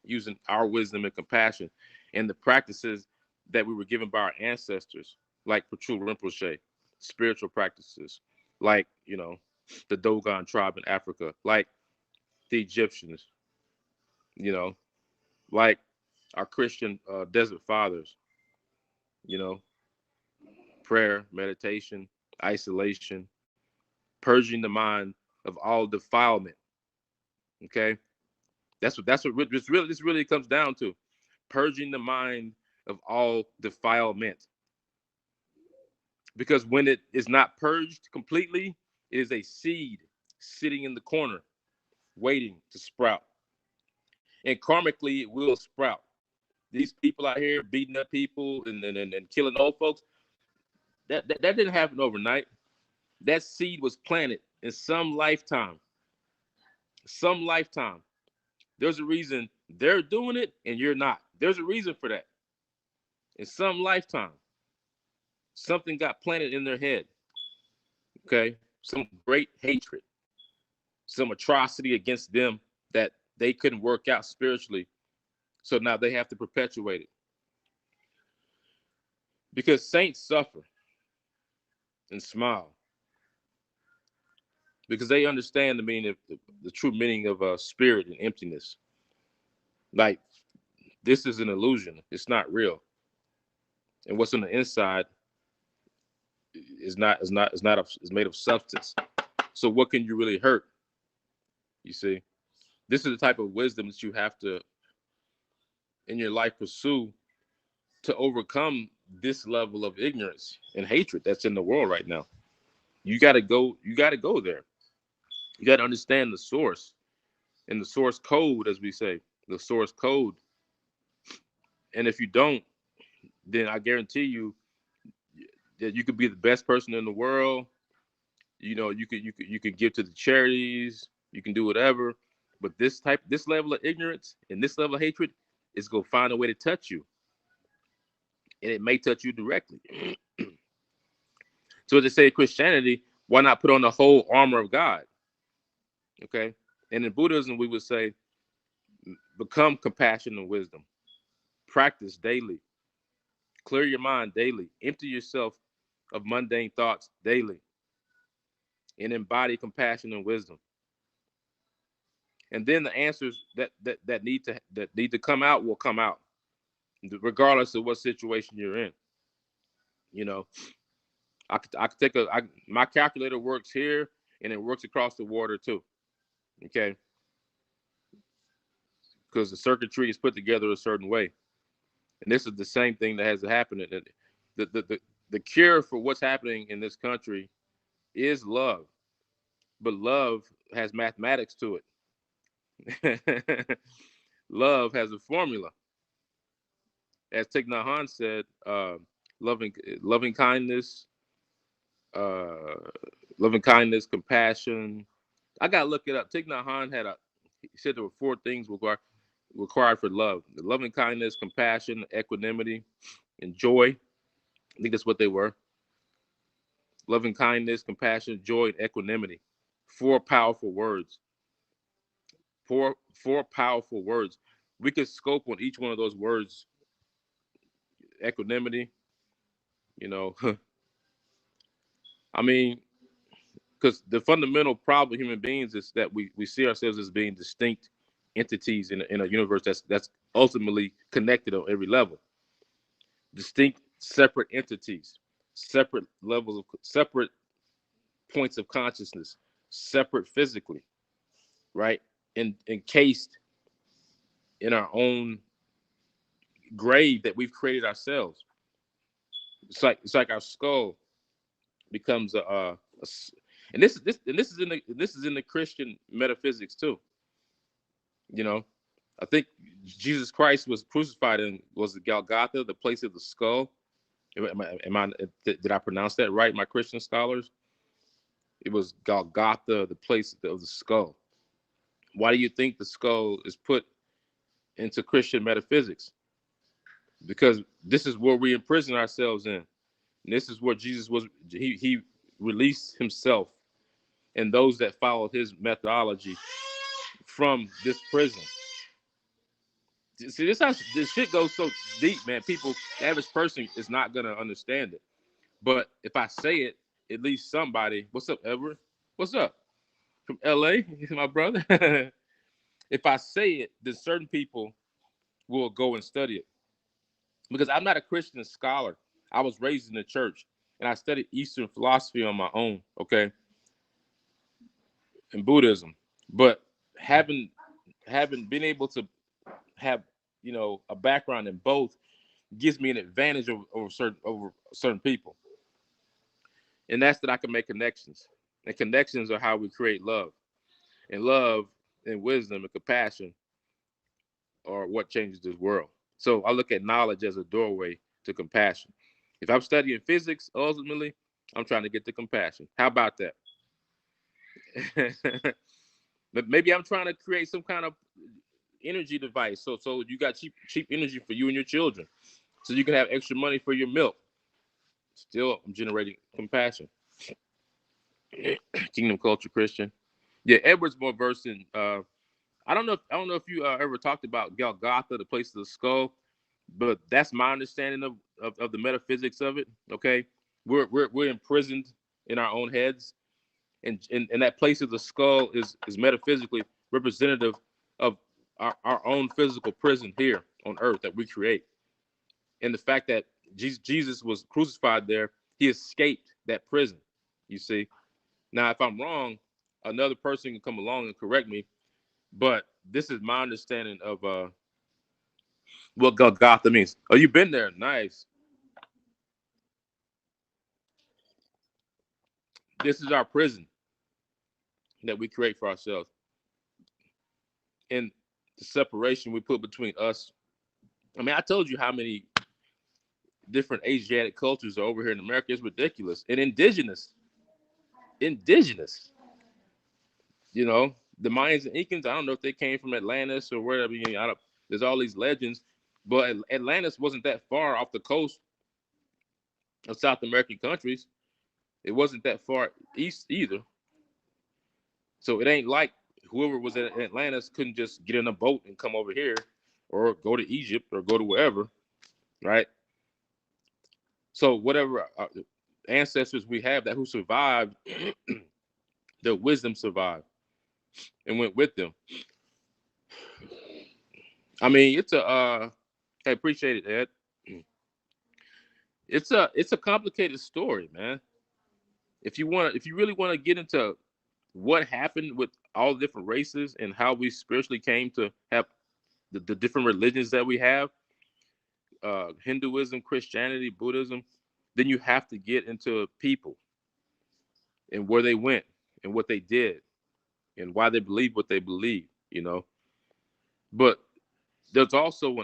using our wisdom and compassion and the practices that we were given by our ancestors, like Patrul Rinpoche, spiritual practices, like the Dogon tribe in Africa, like the Egyptians, you know, like our Christian desert fathers, you know, prayer, meditation, isolation, purging the mind of all defilement. Okay, that's what this really comes down to, purging the mind of all defilement. Because when it is not purged completely, it is a seed sitting in the corner, waiting to sprout. And karmically, it will sprout. These people out here beating up people and killing old folks, that didn't happen overnight. That seed was planted in some lifetime. Some lifetime. There's a reason they're doing it and you're not. There's a reason for that. In some lifetime, something got planted in their head. Okay? Some great hatred, some atrocity against them that they couldn't work out spiritually. So now they have to perpetuate it. Because saints suffer and smile because they understand the meaning of the true meaning of spirit and emptiness. Like, this is an illusion. It's not real. And what's on the inside is made of substance. So what can you really hurt? You see, this is the type of wisdom that you have to in your life pursue to overcome this level of ignorance and hatred that's in the world right now. You got to go there. You got to understand the source and the source code, as we say, the source code. And if you don't, then I guarantee you that you could be the best person in the world. You could give to the charities, you can do whatever, but this level of ignorance and this level of hatred, it's going to find a way to touch you, and it may touch you directly. So to say Christianity, why not put on the whole armor of God? Okay. And in Buddhism, we would say, become compassion and wisdom. Practice daily. Clear your mind daily. Empty yourself of mundane thoughts daily. And embody compassion and wisdom. And then the answers that need to come out will come out, regardless of what situation you're in. You know, I could take my calculator works here and it works across the water too. Okay. Because the circuitry is put together a certain way. And this is the same thing that has to happen. The cure for what's happening in this country is love. But love has mathematics to it. Love has a formula. As Thich Nhat Hanh said, loving kindness, compassion. I gotta look it up. Thich Nhat Hanh he said there were 4 things required for love: the loving kindness, compassion, equanimity, and joy. I think that's what they were. Loving kindness, compassion, joy, and equanimity. 4 powerful words. Four powerful words. We could scope on each one of those words. Equanimity, you know. I mean, because the fundamental problem with human beings is that we see ourselves as being distinct entities in a universe that's ultimately connected on every level. Distinct, separate entities, separate levels of separate points of consciousness, separate physically, right? And encased in our own grave that we've created ourselves. It's like our skull becomes and this is in the Christian metaphysics too. You know, I think Jesus Christ was crucified in, was it Golgotha, the place of the skull? Did I pronounce that right, my Christian scholars? It was Golgotha, the place of the skull. Why do you think the skull is put into Christian metaphysics? Because this is where we imprison ourselves in. And this is where Jesus was. He released himself and those that followed his methodology from this prison. See, this shit goes so deep, man. People, the average person is not gonna understand it. But if I say it, at least somebody. What's up, Edward? What's up? From LA, my brother. If I say it, then certain people will go and study it. Because I'm not a Christian scholar. I was raised in the church and I studied Eastern philosophy on my own, okay? And Buddhism. But having been able to have, a background in both gives me an advantage over certain people. And that's that I can make connections. And connections are how we create love. And love and wisdom and compassion are what changes this world. So I look at knowledge as a doorway to compassion. If I'm studying physics, ultimately, I'm trying to get to compassion. How about that? But maybe I'm trying to create some kind of energy device. So you got cheap energy for you and your children. So you can have extra money for your milk. Still, I'm generating compassion. Kingdom culture Christian. Yeah, Edward's more versed in I don't know if you ever talked about Golgotha, the place of the skull, but that's my understanding of the metaphysics of it. Okay, we're imprisoned in our own heads, and that place of the skull is metaphysically representative of our own physical prison here on earth that we create. And the fact that Jesus was crucified there, he escaped that prison. You see, now if I'm wrong, another person can come along and correct me. But this is my understanding of what Golgotha means. Oh, you've been there. Nice. This is our prison that we create for ourselves. And the separation we put between us. I mean, I told you how many different Asiatic cultures are over here in America. It's ridiculous. And indigenous. The Mayans and Incans, I don't know if they came from Atlantis or wherever. There's all these legends, but Atlantis wasn't that far off the coast of South American countries. It wasn't that far east either. So it ain't like whoever was at Atlantis couldn't just get in a boat and come over here or go to Egypt or go to wherever, right? So whatever ancestors we have that who survived, their wisdom survived and went with them. I mean, it's a I appreciate it, Ed. It's a complicated story, man. If you really want to get into what happened with all the different races and how we spiritually came to have the different religions that we have, Hinduism, Christianity, Buddhism, then you have to get into people and where they went and what they did and why they believe what they believe, you know. But there's also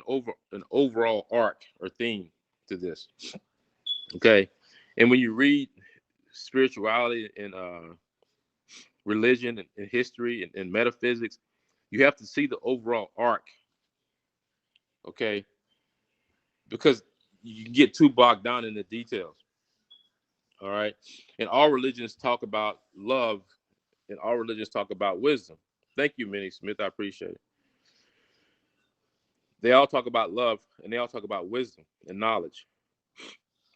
an overall arc or theme to this. Okay. And when you read spirituality and religion and history and metaphysics, you have to see the overall arc. Okay. Because you get too bogged down in the details. All right. And all religions talk about love and all religions talk about wisdom. Thank you, Minnie Smith. I appreciate it. They all talk about love and they all talk about wisdom and knowledge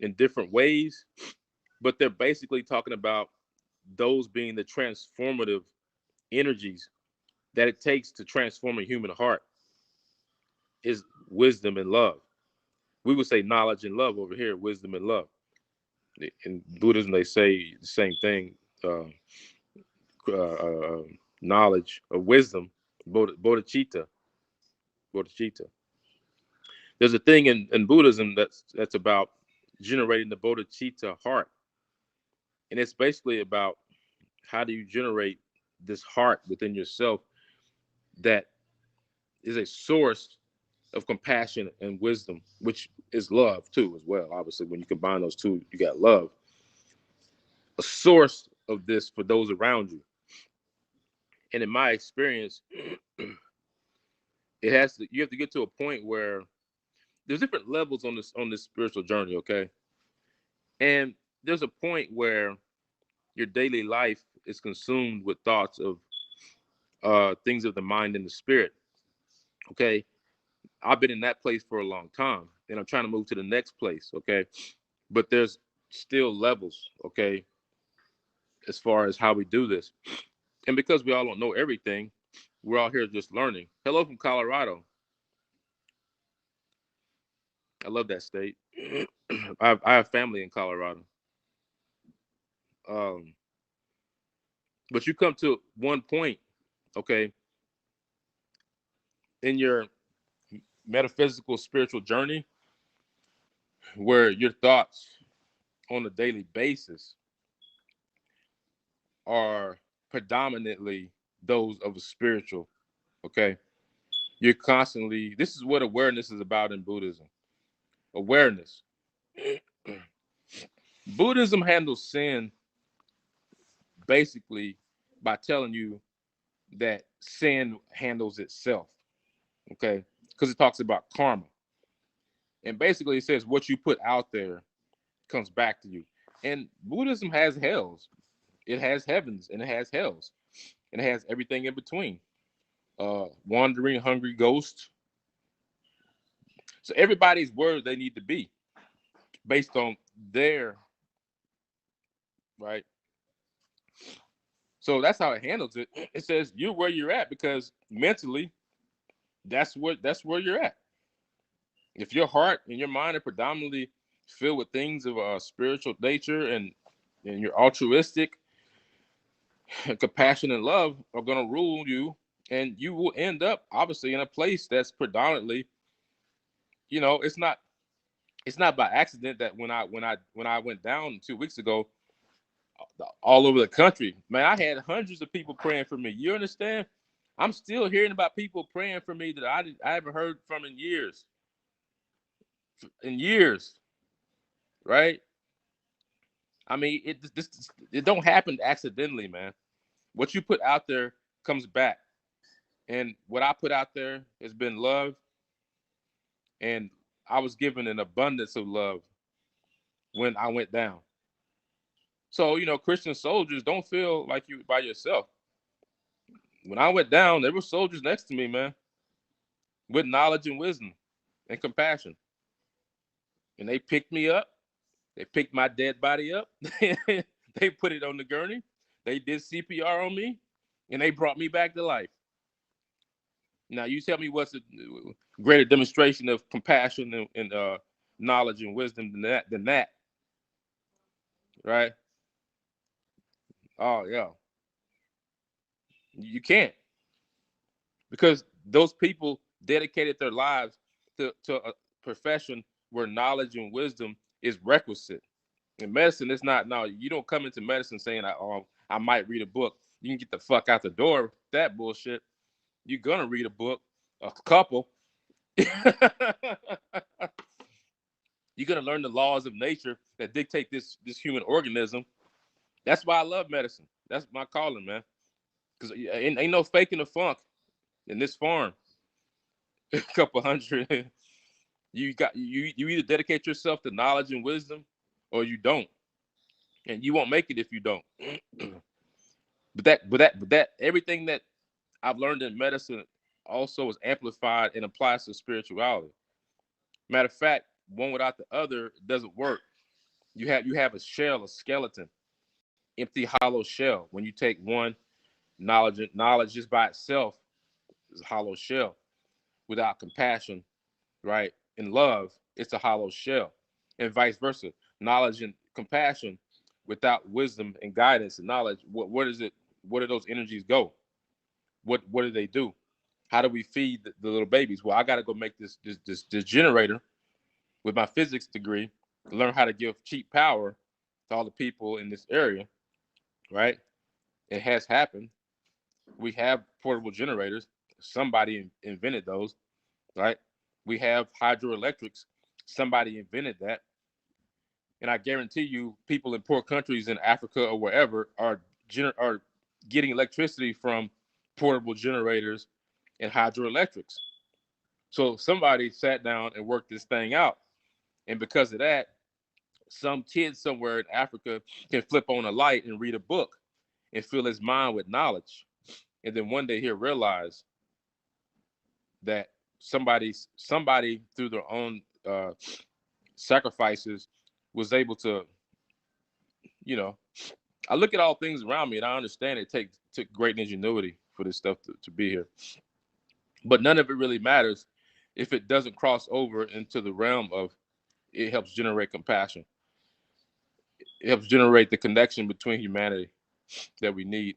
in different ways, but they're basically talking about those being the transformative energies that it takes to transform a human heart is wisdom and love. We would say knowledge and love over here, wisdom and love. In Buddhism, they say the same thing, uh, knowledge or wisdom, bodhicitta. Bodhicitta. There's a thing in Buddhism that's about generating the bodhicitta heart. And it's basically about how do you generate this heart within yourself that is a source of compassion and wisdom, which is love too, as well. Obviously, when you combine those two, you got love. A source of this for those around you. And in my experience, you have to get to a point where there's different levels on this spiritual journey, okay? And there's a point where your daily life is consumed with thoughts of things of the mind and the spirit. Okay. I've been in that place for a long time and I'm trying to move to the next place. Okay. But there's still levels. Okay. As far as how we do this. And because we all don't know everything, we're all here just learning. Hello from Colorado. I love that state. I have family in Colorado. Um, but you come to one point, okay, in your metaphysical spiritual journey where your thoughts on a daily basis are predominantly those of a spiritual, okay? You're constantly, this is what awareness is about in Buddhism. Awareness. Buddhism handles sin basically by telling you that sin handles itself, okay? Because it talks about karma. And basically it says what you put out there comes back to you. And Buddhism has hells. It has heavens and it has hells. And it has everything in between. Wandering, hungry ghosts. So everybody's where they need to be based on their, right? So that's how it handles it. It says you're where you're at because mentally, that's where you're at. If your heart and your mind are predominantly filled with things of a spiritual nature and you're altruistic, compassion and love are going to rule you, and you will end up obviously in a place that's predominantly, it's not by accident that when I went down 2 weeks ago, all over the country, man, I had hundreds of people praying for me. You understand? I'm still hearing about people praying for me that I haven't heard from in years. In years, right? I mean, it don't happen accidentally, man. What you put out there comes back, and what I put out there has been love, And I was given an abundance of love when I went down. So, Christian soldiers, don't feel like you by yourself. When I went down, there were soldiers next to me, man, with knowledge and wisdom and compassion. And they picked me up. They picked my dead body up. They put it on the gurney. They did CPR on me, and they brought me back to life. Now, you tell me what's a greater demonstration of compassion and knowledge and wisdom than that, right? Oh, yeah. You can't, because those people dedicated their lives to a profession where knowledge and wisdom is requisite. In medicine, it's not. No, you don't come into medicine saying, I might read a book. You can get the fuck out the door. That bullshit. You're gonna read a book, a couple. You're gonna learn the laws of nature that dictate this human organism. That's why I love medicine. That's my calling, man. Because ain't no faking the funk in this farm. A couple hundred. You either dedicate yourself to knowledge and wisdom, or you don't, and you won't make it if you don't. But everything that I've learned in medicine also is amplified and applies to spirituality. Matter of fact, one without the other doesn't work. You have a shell, a skeleton, empty, hollow shell. When you take one, knowledge just by itself is a hollow shell. Without compassion, right, and love, it's a hollow shell, and vice versa. Knowledge and compassion without wisdom and guidance and knowledge, what is it? Where do those energies go? What do they do? How do we feed the little babies? Well, I got to go make this generator with my physics degree, learn how to give cheap power to all the people in this area, right? It has happened. We have portable generators. Somebody invented those, right? We have hydroelectrics. Somebody invented that. And I guarantee you, people in poor countries in Africa or wherever are getting electricity from portable generators and hydroelectrics. So somebody sat down and worked this thing out. And because of that, some kid somewhere in Africa can flip on a light and read a book and fill his mind with knowledge. And then one day he'll realize that somebody through their own sacrifices was able to, you know, I look at all things around me and I understand it took great ingenuity for this stuff to be here. But none of it really matters if it doesn't cross over into the realm of it helps generate compassion. It helps generate the connection between humanity that we need.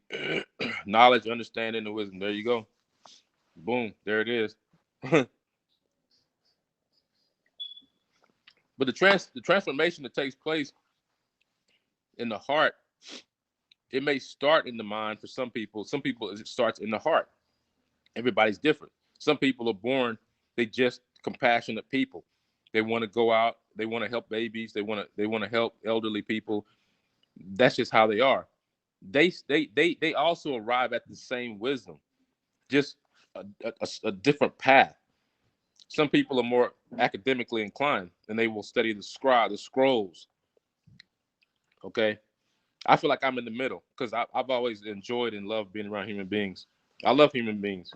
Knowledge, understanding, and wisdom. There you go. Boom. There it is. But the transformation that takes place in the heart, it may start in the mind for some people. Some people it starts in the heart. Everybody's different. Some people are born, they just compassionate people. They want to go out, they want to help babies, they want to help elderly people. That's just how they are. They also arrive at the same wisdom, just a different path. Some people are more academically inclined and they will study the scrolls. Okay. I feel like I'm in the middle because I've always enjoyed and loved being around human beings. I love human beings.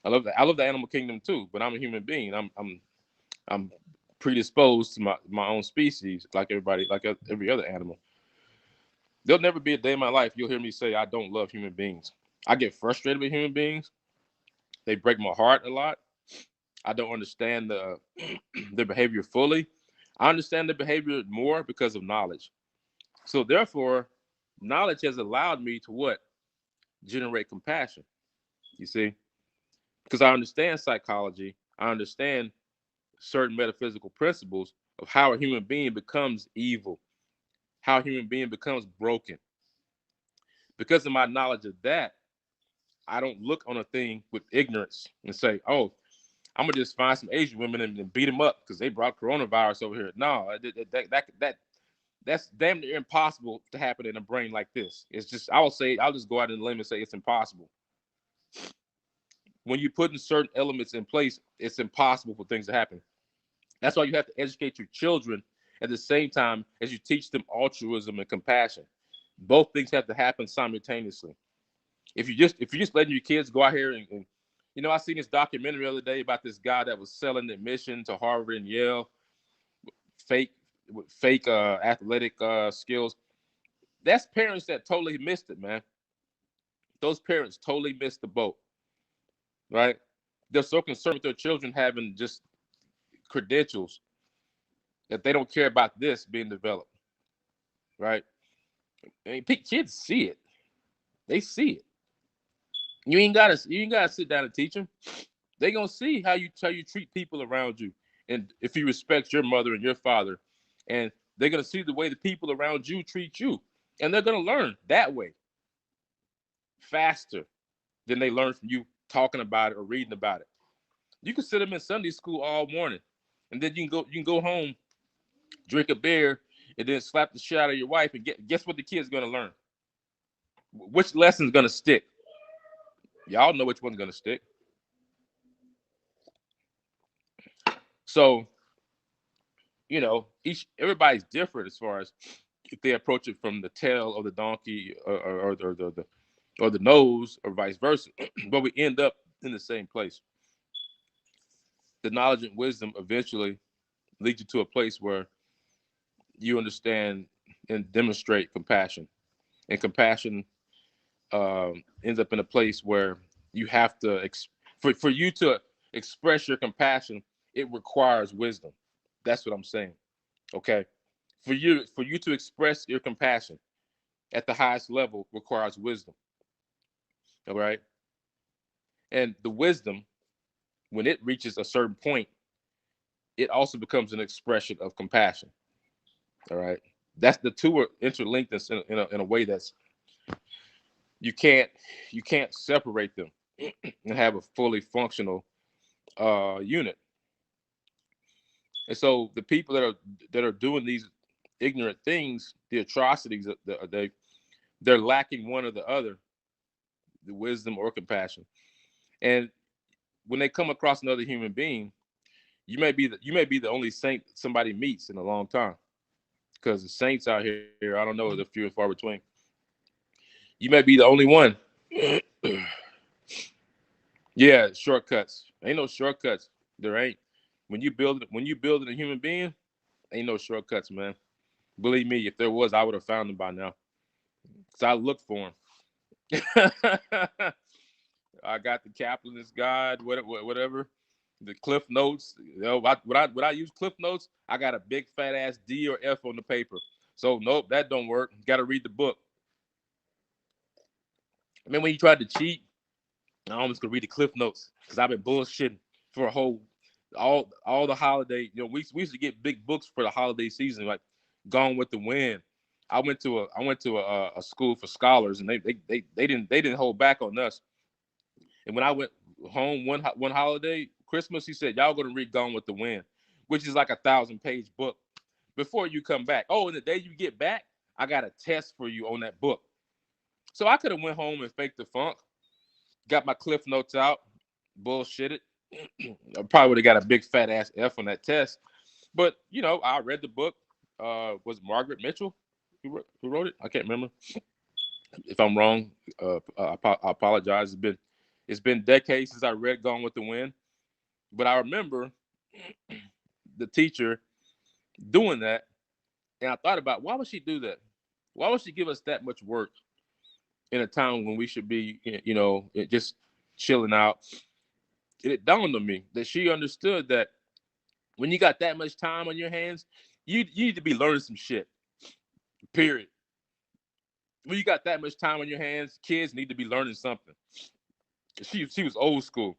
I love the animal kingdom too, but I'm a human being. I'm predisposed to my own species, like everybody, like every other animal. There'll never be a day in my life you'll hear me say I don't love human beings. I get frustrated with human beings. They break my heart a lot. I don't understand their behavior fully. I understand their behavior more because of knowledge. So therefore, knowledge has allowed me to what? Generate compassion. You see? Because I understand psychology. I understand certain metaphysical principles of how a human being becomes evil, how a human being becomes broken. Because of my knowledge of that, I don't look on a thing with ignorance and say, "Oh, I'm gonna just find some Asian women and beat them up because they brought coronavirus over here." No, that's damn near impossible to happen in a brain like this. It's just I'll just go out on a limb and say it's impossible. when you put in certain elements in place, it's impossible for things to happen. That's why you have to educate your children at the same time as you teach them altruism and compassion. Both things have to happen simultaneously. If you're just letting your kids go out here and I seen this documentary the other day about this guy that was selling admission to Harvard and Yale, fake athletic skills. That's parents that totally missed it, man. Those parents totally missed the boat, right? They're so concerned with their children having just credentials that they don't care about this being developed, right? I mean, kids see it. They see it. You ain't gotta sit down and teach them. They gonna see how you treat people around you, and if you respect your mother and your father, and they're gonna see the way the people around you treat you, and they're gonna learn that way faster than they learn from you talking about it or reading about it. You can sit them in Sunday school all morning, and then you can go home, drink a beer, and then slap the shit out of your wife, and guess what the kid's gonna learn? Which lesson's gonna stick? Y'all know which one's gonna stick. So, everybody's different as far as if they approach it from the tail of the donkey or the nose or vice versa, but we end up in the same place. The knowledge and wisdom eventually lead you to a place where you understand and demonstrate compassion, and compassion ends up in a place where you have to for you to express your compassion, it requires wisdom. That's what I'm saying. Okay, for you to express your compassion at the highest level requires wisdom. All right, and the wisdom, when it reaches a certain point, it also becomes an expression of compassion. All right, that's the two are interlinked in a way that's you can't separate them and have a fully functional unit. And so the people that are doing these ignorant things, the atrocities, they're lacking one or the other, the wisdom or compassion. And when they come across another human being, you may be the only saint somebody meets in a long time, because the saints out here, I don't know, they're few and far between. You may be the only one. Yeah, shortcuts. Ain't no shortcuts. There ain't. When you build a human being, ain't no shortcuts, man. Believe me, if there was, I would have found them by now. Cause I looked for them. I got the Kaplan's Guide, whatever, the Cliff Notes. When I use Cliff Notes, I got a big fat ass D or F on the paper. So nope, that don't work. Got to read the book. I mean, when you tried to cheat, I almost could read the Cliff Notes because I've been bullshitting for a whole all the holiday. We used to get big books for the holiday season, like Gone with the Wind. I went to a school for scholars, and they didn't hold back on us. And when I went home one holiday, Christmas, he said, "Y'all gonna read Gone with the Wind," which is like a 1,000-page book. Before you come back, and the day you get back, I got a test for you on that book. So I could have went home and faked the funk, got my Cliff Notes out, bullshitted. I probably would have got a big fat ass F on that test. But I read the book. Was Margaret Mitchell who wrote it? I can't remember. If I'm wrong, I apologize. It's been decades since I read Gone with the Wind, but I remember the teacher doing that, and I thought about, why would she do that? Why would she give us that much work in a time when we should be, just chilling out? And it dawned on me that she understood that when you got that much time on your hands, you need to be learning some shit. Period. When you got that much time on your hands, kids need to be learning something. She was old school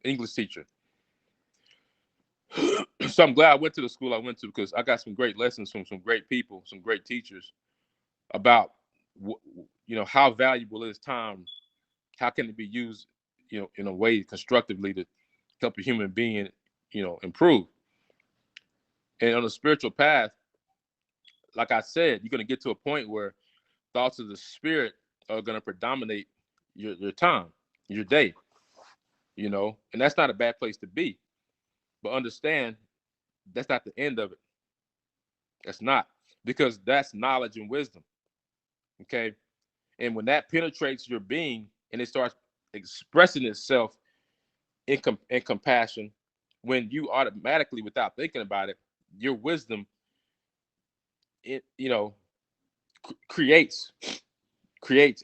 English teacher. So I'm glad I went to the school I went to, because I got some great lessons from some great people, some great teachers about how valuable is time, how can it be used, in a way constructively to help a human being, improve. And on a spiritual path, like I said, you're going to get to a point where thoughts of the spirit are going to predominate your time. your day, you know, and that's not a bad place to be. But understand that's not the end of it. That's not, because that's knowledge and wisdom. Okay. And when that penetrates your being and it starts expressing itself in compassion, when you automatically, without thinking about it, your wisdom, it, you know, creates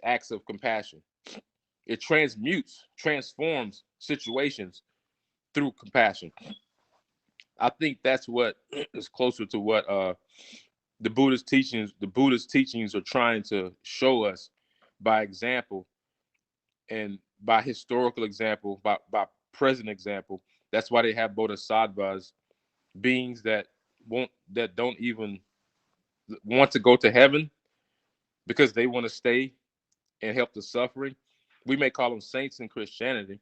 acts of compassion. It transforms situations through compassion. I think that's what is closer to what the Buddhist teachings are trying to show us by example, and by historical example, by present example. That's why they have bodhisattvas, beings that don't even want to go to heaven because they want to stay and help the suffering. We may call them saints in Christianity.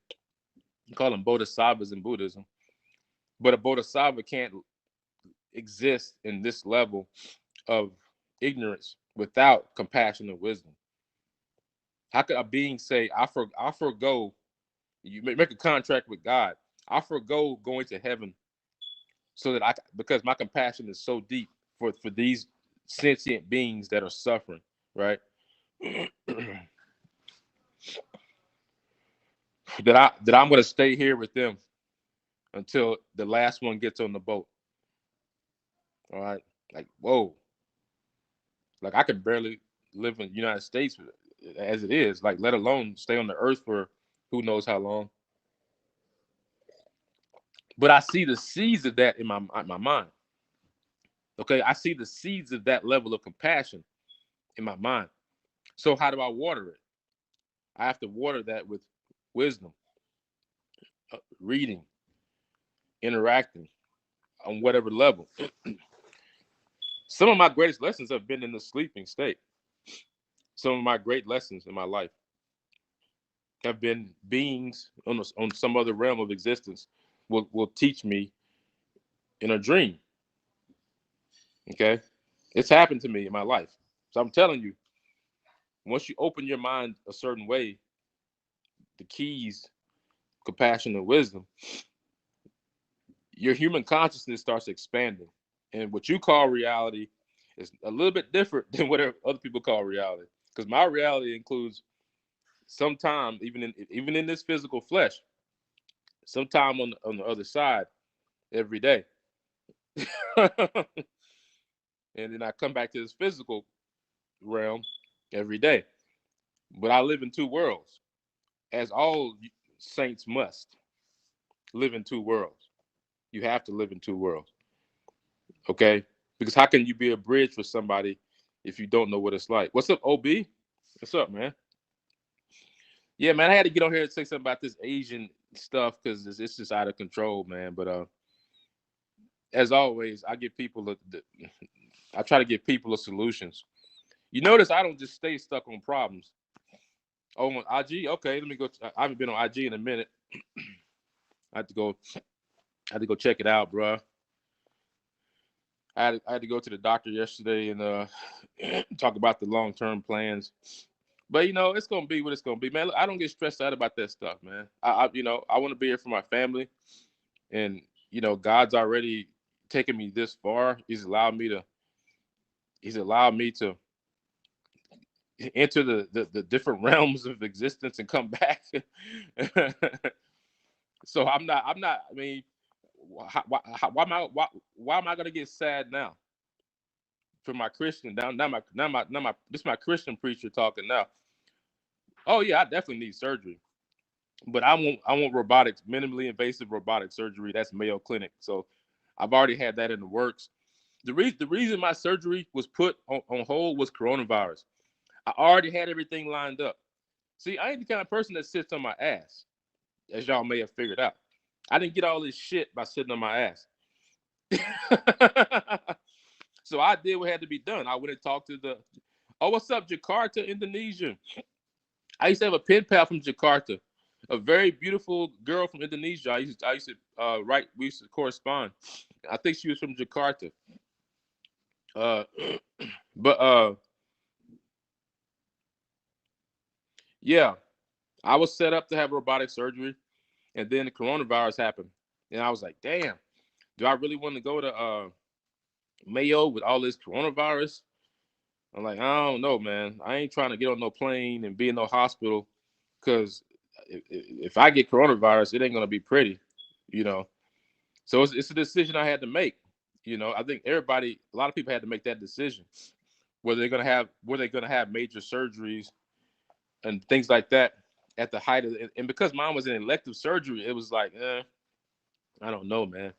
You call them bodhisattvas in Buddhism. But a bodhisattva can't exist in this level of ignorance without compassion and wisdom. How could a being say, I forgo, you make a contract with God, I forgo going to heaven so that because my compassion is so deep for these sentient beings that are suffering, right? that I'm going to stay here with them until the last one gets on the boat. All right, like whoa, like I could barely live in the United States as it is, like let alone stay on the earth for who knows how long. But I see the seeds of that in my mind. Okay, I see the seeds of that level of compassion in my mind. So how do I water it? I have to water that with wisdom, reading, interacting on whatever level. Some of my greatest lessons have been in the sleeping state. Some of my great lessons in my life have been beings on some other realm of existence will teach me in a dream. Okay, it's happened to me in my life. So I'm telling you, once you open your mind a certain way, the keys, compassion and wisdom, your human consciousness starts expanding. And what you call reality is a little bit different than what other people call reality. Because my reality includes sometime, even in this physical flesh, sometime on the other side every day. And then I come back to this physical realm every day. But I live in two worlds, as all saints must live in two worlds. You have to live in two worlds, okay? Because how can you be a bridge for somebody if you don't know what it's like? What's up, OB? What's up, man? Yeah, man, I had to get on here and say something about this Asian stuff because it's just out of control, man. But as always, I try to give people solutions. You notice I don't just stay stuck on problems. Oh, on IG, okay, let me go. I haven't been on IG in a minute. I had to go check it out, bro. I had to go to the doctor yesterday and talk about the long-term plans. But it's gonna be what it's gonna be, man. I don't get stressed out about that stuff, man. I want to be here for my family, and God's already taken me this far. He's allowed me to enter the different realms of existence and come back. So I'm not. I mean, why am I gonna get sad now? For my Christian, this is my Christian preacher talking now. Oh yeah, I definitely need surgery, but I want robotics, minimally invasive robotic surgery. That's Mayo Clinic. So I've already had that in the works. The reason my surgery was put on hold was coronavirus. I already had everything lined up. See, I ain't the kind of person that sits on my ass, as y'all may have figured out. I didn't get all this shit by sitting on my ass. So I did what had to be done. I went and talked to what's up, Jakarta, Indonesia. I used to have a pen pal from Jakarta, a very beautiful girl from Indonesia. I used to write. We used to correspond. I think she was from Jakarta. Uh, but yeah. I was set up to have robotic surgery, and then the coronavirus happened, and I was like, damn, do I really want to go to Mayo with all this coronavirus? I'm like, I don't know, man. I ain't trying to get on no plane and be in no hospital because if I get coronavirus, it ain't gonna be pretty, you know. So it's a decision I had to make. You know, I think a lot of people had to make that decision whether they're gonna have major surgeries and things like that at the height of and because mine was an elective surgery, it was like, I don't know, man.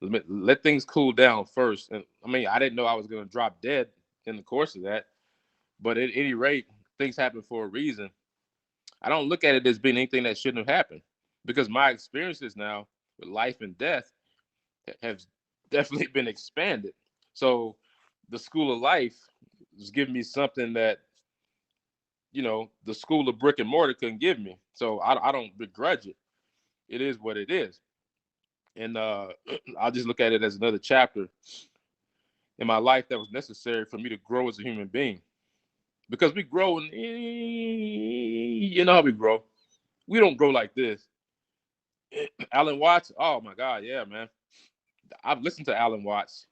Let things cool down first. And I mean, I didn't know I was gonna drop dead in the course of that, but at any rate, things happen for a reason. I don't look at it as being anything that shouldn't have happened because my experiences now with life and death have definitely been expanded. So the school of life is giving me something that the school of brick and mortar couldn't give me. So I don't begrudge it. It is what it is, and I'll just look at it as another chapter in my life that was necessary for me to grow as a human being. Because we grow, and you know how we grow. We don't grow like this. Alan Watts, oh my God, yeah, man. I've listened to Alan Watts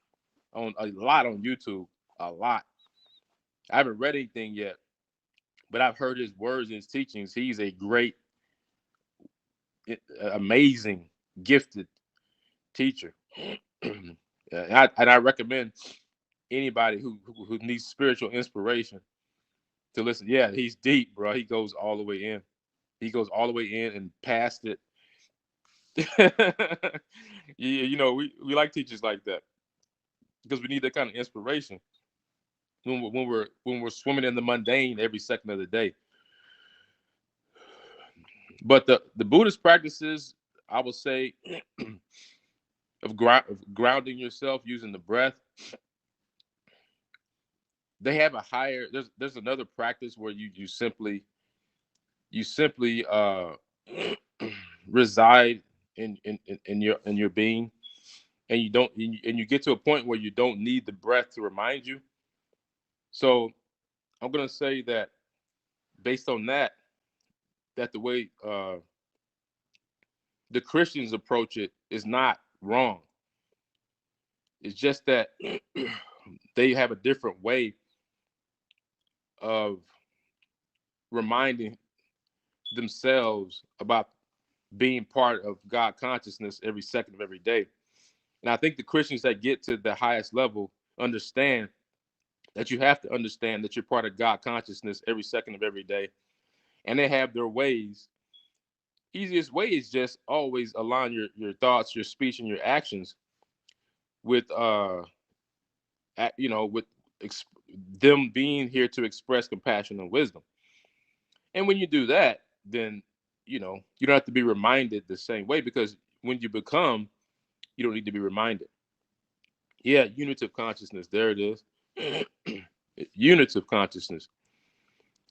on a lot on YouTube, a lot. I haven't read anything yet, but I've heard his words and his teachings. He's a great, amazing, gifted teacher. and I recommend anybody who needs spiritual inspiration to listen. Yeah, he's deep, bro. He goes all the way in. He goes all the way in and past it. Yeah, we like teachers like that because we need that kind of inspiration when we're swimming in the mundane every second of the day. But the Buddhist practices, I would say, of grounding yourself using the breath, they have a higher. There's another practice where you simply reside in your being, and you get to a point where you don't need the breath to remind you. So I'm gonna say that based on that the way the Christians approach it is not wrong. It's just that they have a different way of reminding themselves about being part of God consciousness every second of every day. And I think the Christians that get to the highest level understand that you have to understand that you're part of God consciousness every second of every day. And they have their ways. Easiest way is just always align your thoughts, your speech, and your actions with with ex- them being here to express compassion and wisdom. And when you do that, then you don't have to be reminded the same way because when you become, you don't need to be reminded. Yeah, unitive consciousness. There it is. Unitive consciousness.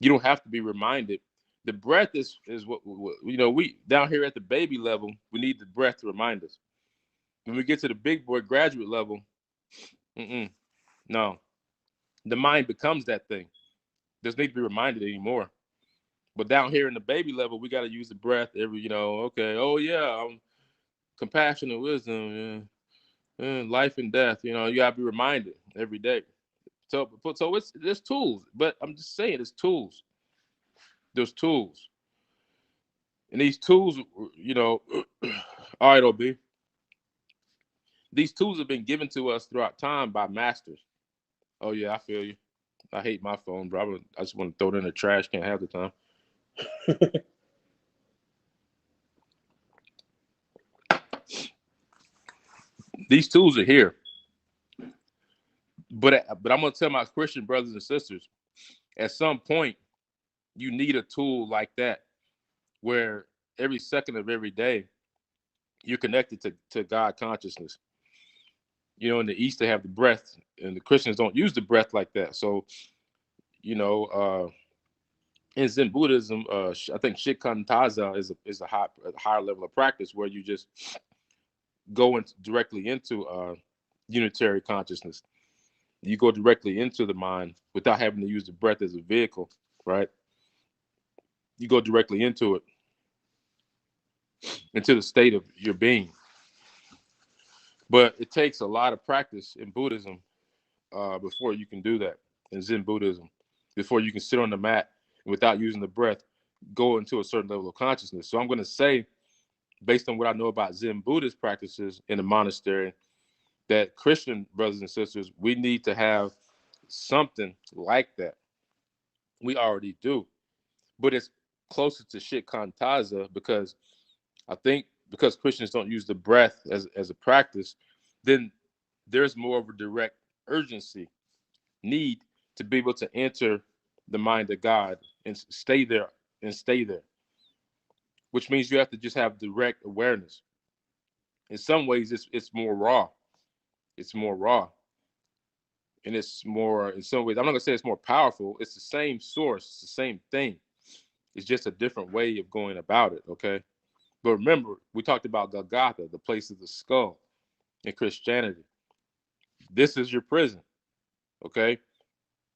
You don't have to be reminded. The breath is what we down here at the baby level. We need the breath to remind us. When we get to the big boy graduate level, no, the mind becomes that thing. Doesn't need to be reminded anymore. But down here in the baby level, we got to use the breath every. Okay, oh yeah, compassion and wisdom, yeah, life and death. You got to be reminded every day. So there's tools, but I'm just saying, there's tools. There's tools, and these tools, all right, OB. These tools have been given to us throughout time by masters. Oh yeah, I feel you. I hate my phone, bro. I just want to throw it in the trash can half the time. These tools are here, but I'm gonna tell my Christian brothers and sisters, at some point, you need a tool like that, where every second of every day you're connected to God consciousness. In the East they have the breath, and the Christians don't use the breath like that. So, in Zen Buddhism, I think Shikantaza is a higher level of practice where you just go directly into unitary consciousness. You go directly into the mind without having to use the breath as a vehicle, right? You go directly into it, into the state of your being. But it takes a lot of practice in Buddhism before you can do that, in Zen Buddhism, before you can sit on the mat without using the breath, go into a certain level of consciousness. So I'm going to say, based on what I know about Zen Buddhist practices in the monastery, that Christian brothers and sisters, we need to have something like that. We already do, but it's closer to shikantaza because I think because Christians don't use the breath as a practice, then there's more of a direct urgency, need to be able to enter the mind of God and stay there which means you have to just have direct awareness. In some ways, it's more raw. It's more raw. And it's more, in some ways, I'm not gonna say it's more powerful. It's the same source, it's the same thing. It's just a different way of going about it, okay? But remember, we talked about Golgotha, the place of the skull in Christianity. This is your prison, okay?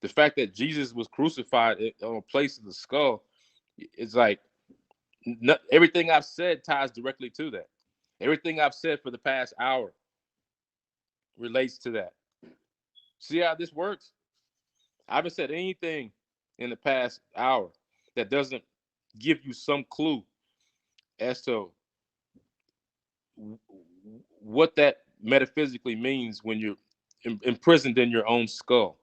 The fact that Jesus was crucified on a place of the skull is like everything I've said ties directly to that. Everything I've said for the past hour relates to that. See how this works? I haven't said anything in the past hour that doesn't give you some clue as to what that metaphysically means when you're imprisoned in your own skull,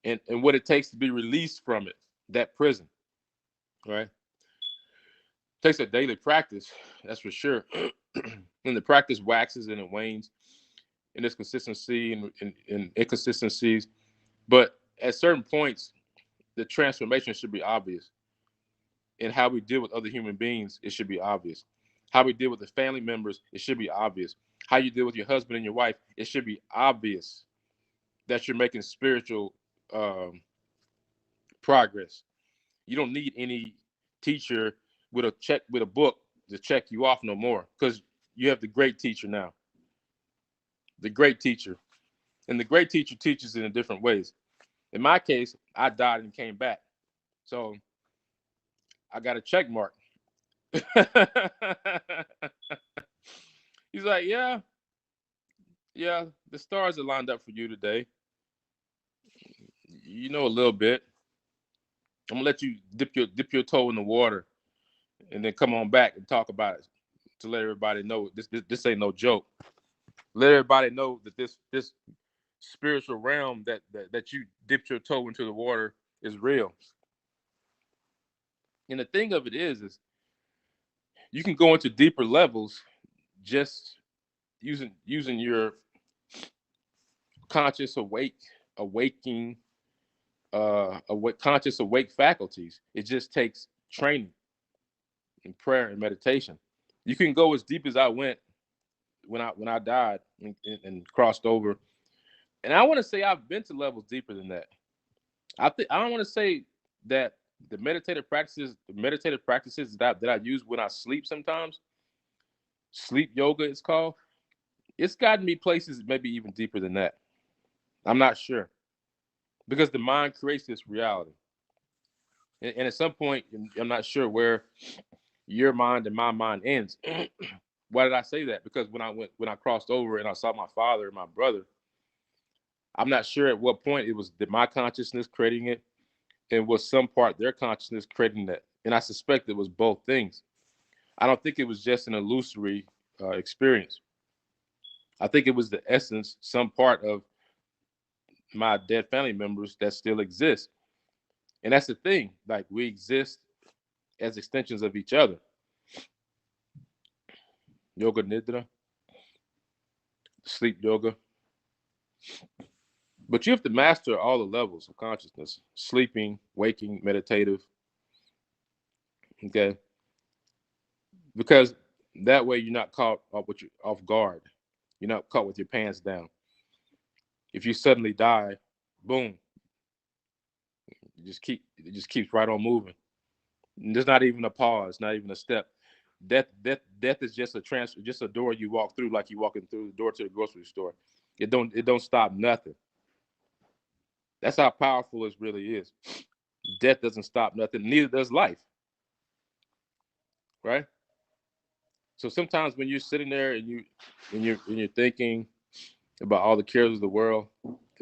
and what it takes to be released from it, that prison, right? It takes a daily practice, that's for sure. And the practice waxes and it wanes in its consistency and inconsistencies. But at certain points, the transformation should be obvious. In how we deal with other human beings, it should be obvious. How we deal with the family members, it should be obvious. How you deal with your husband and your wife, it should be obvious that you're making spiritual progress. You don't need any teacher with a book to check you off no more, because you have the great teacher now. The great teacher. And the great teacher teaches in different ways. In my case, I died and came back. So I got a check mark. He's like, yeah, the stars are lined up for you today. You know a little bit. I'm gonna let you dip your toe in the water, and then come on back and talk about it to let everybody know this ain't no joke. Let everybody know that this spiritual realm that you dipped your toe into the water is real. And the thing of it is you can go into deeper levels just using your conscious awaking conscious awake faculties. It just takes training and prayer and meditation. You can go as deep as I went when I died and crossed over. And I want to say I've been to levels deeper than that. I don't want to say that the meditative practices that I use when I sleep sometimes, sleep yoga it's called, it's gotten me places maybe even deeper than that. I'm not sure, because the mind creates this reality. And at some point, I'm not sure where your mind and my mind ends. Why did I say that? Because when I crossed over and I saw my father and my brother, I'm not sure at what point it was my consciousness creating it, and was some part their consciousness creating that. And I suspect it was both things. I don't think it was just an illusory experience. I think it was the essence, some part of my dead family members that still exist. And that's the thing. Like, we exist as extensions of each other. Yoga Nidra, sleep yoga. But you have to master all the levels of consciousness: sleeping, waking, meditative. Okay. Because that way you're not caught off guard. You're not caught with your pants down. If you suddenly die, boom, it just keeps right on moving. And there's not even a pause, not even a step. Death is just just a door you walk through, like you walking through the door to the grocery store. It don't stop nothing. That's how powerful it really is. Death doesn't stop nothing, neither does life. right? So sometimes when you're sitting there and you're thinking about all the cares of the world,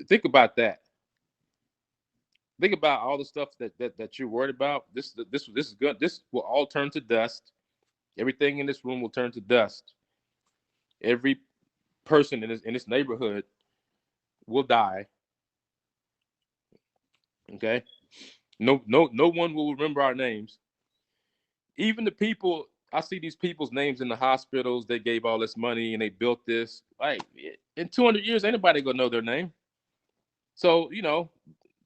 think about that. Think about all the stuff that you're worried about. This is good. This will all turn to dust. Everything in this room will turn to dust. Every person in this neighborhood will die. Okay. No one will remember our names. Even the people, I see these people's names in the hospitals. They gave all this money and they built this. Like in 200 years, anybody gonna know their name. So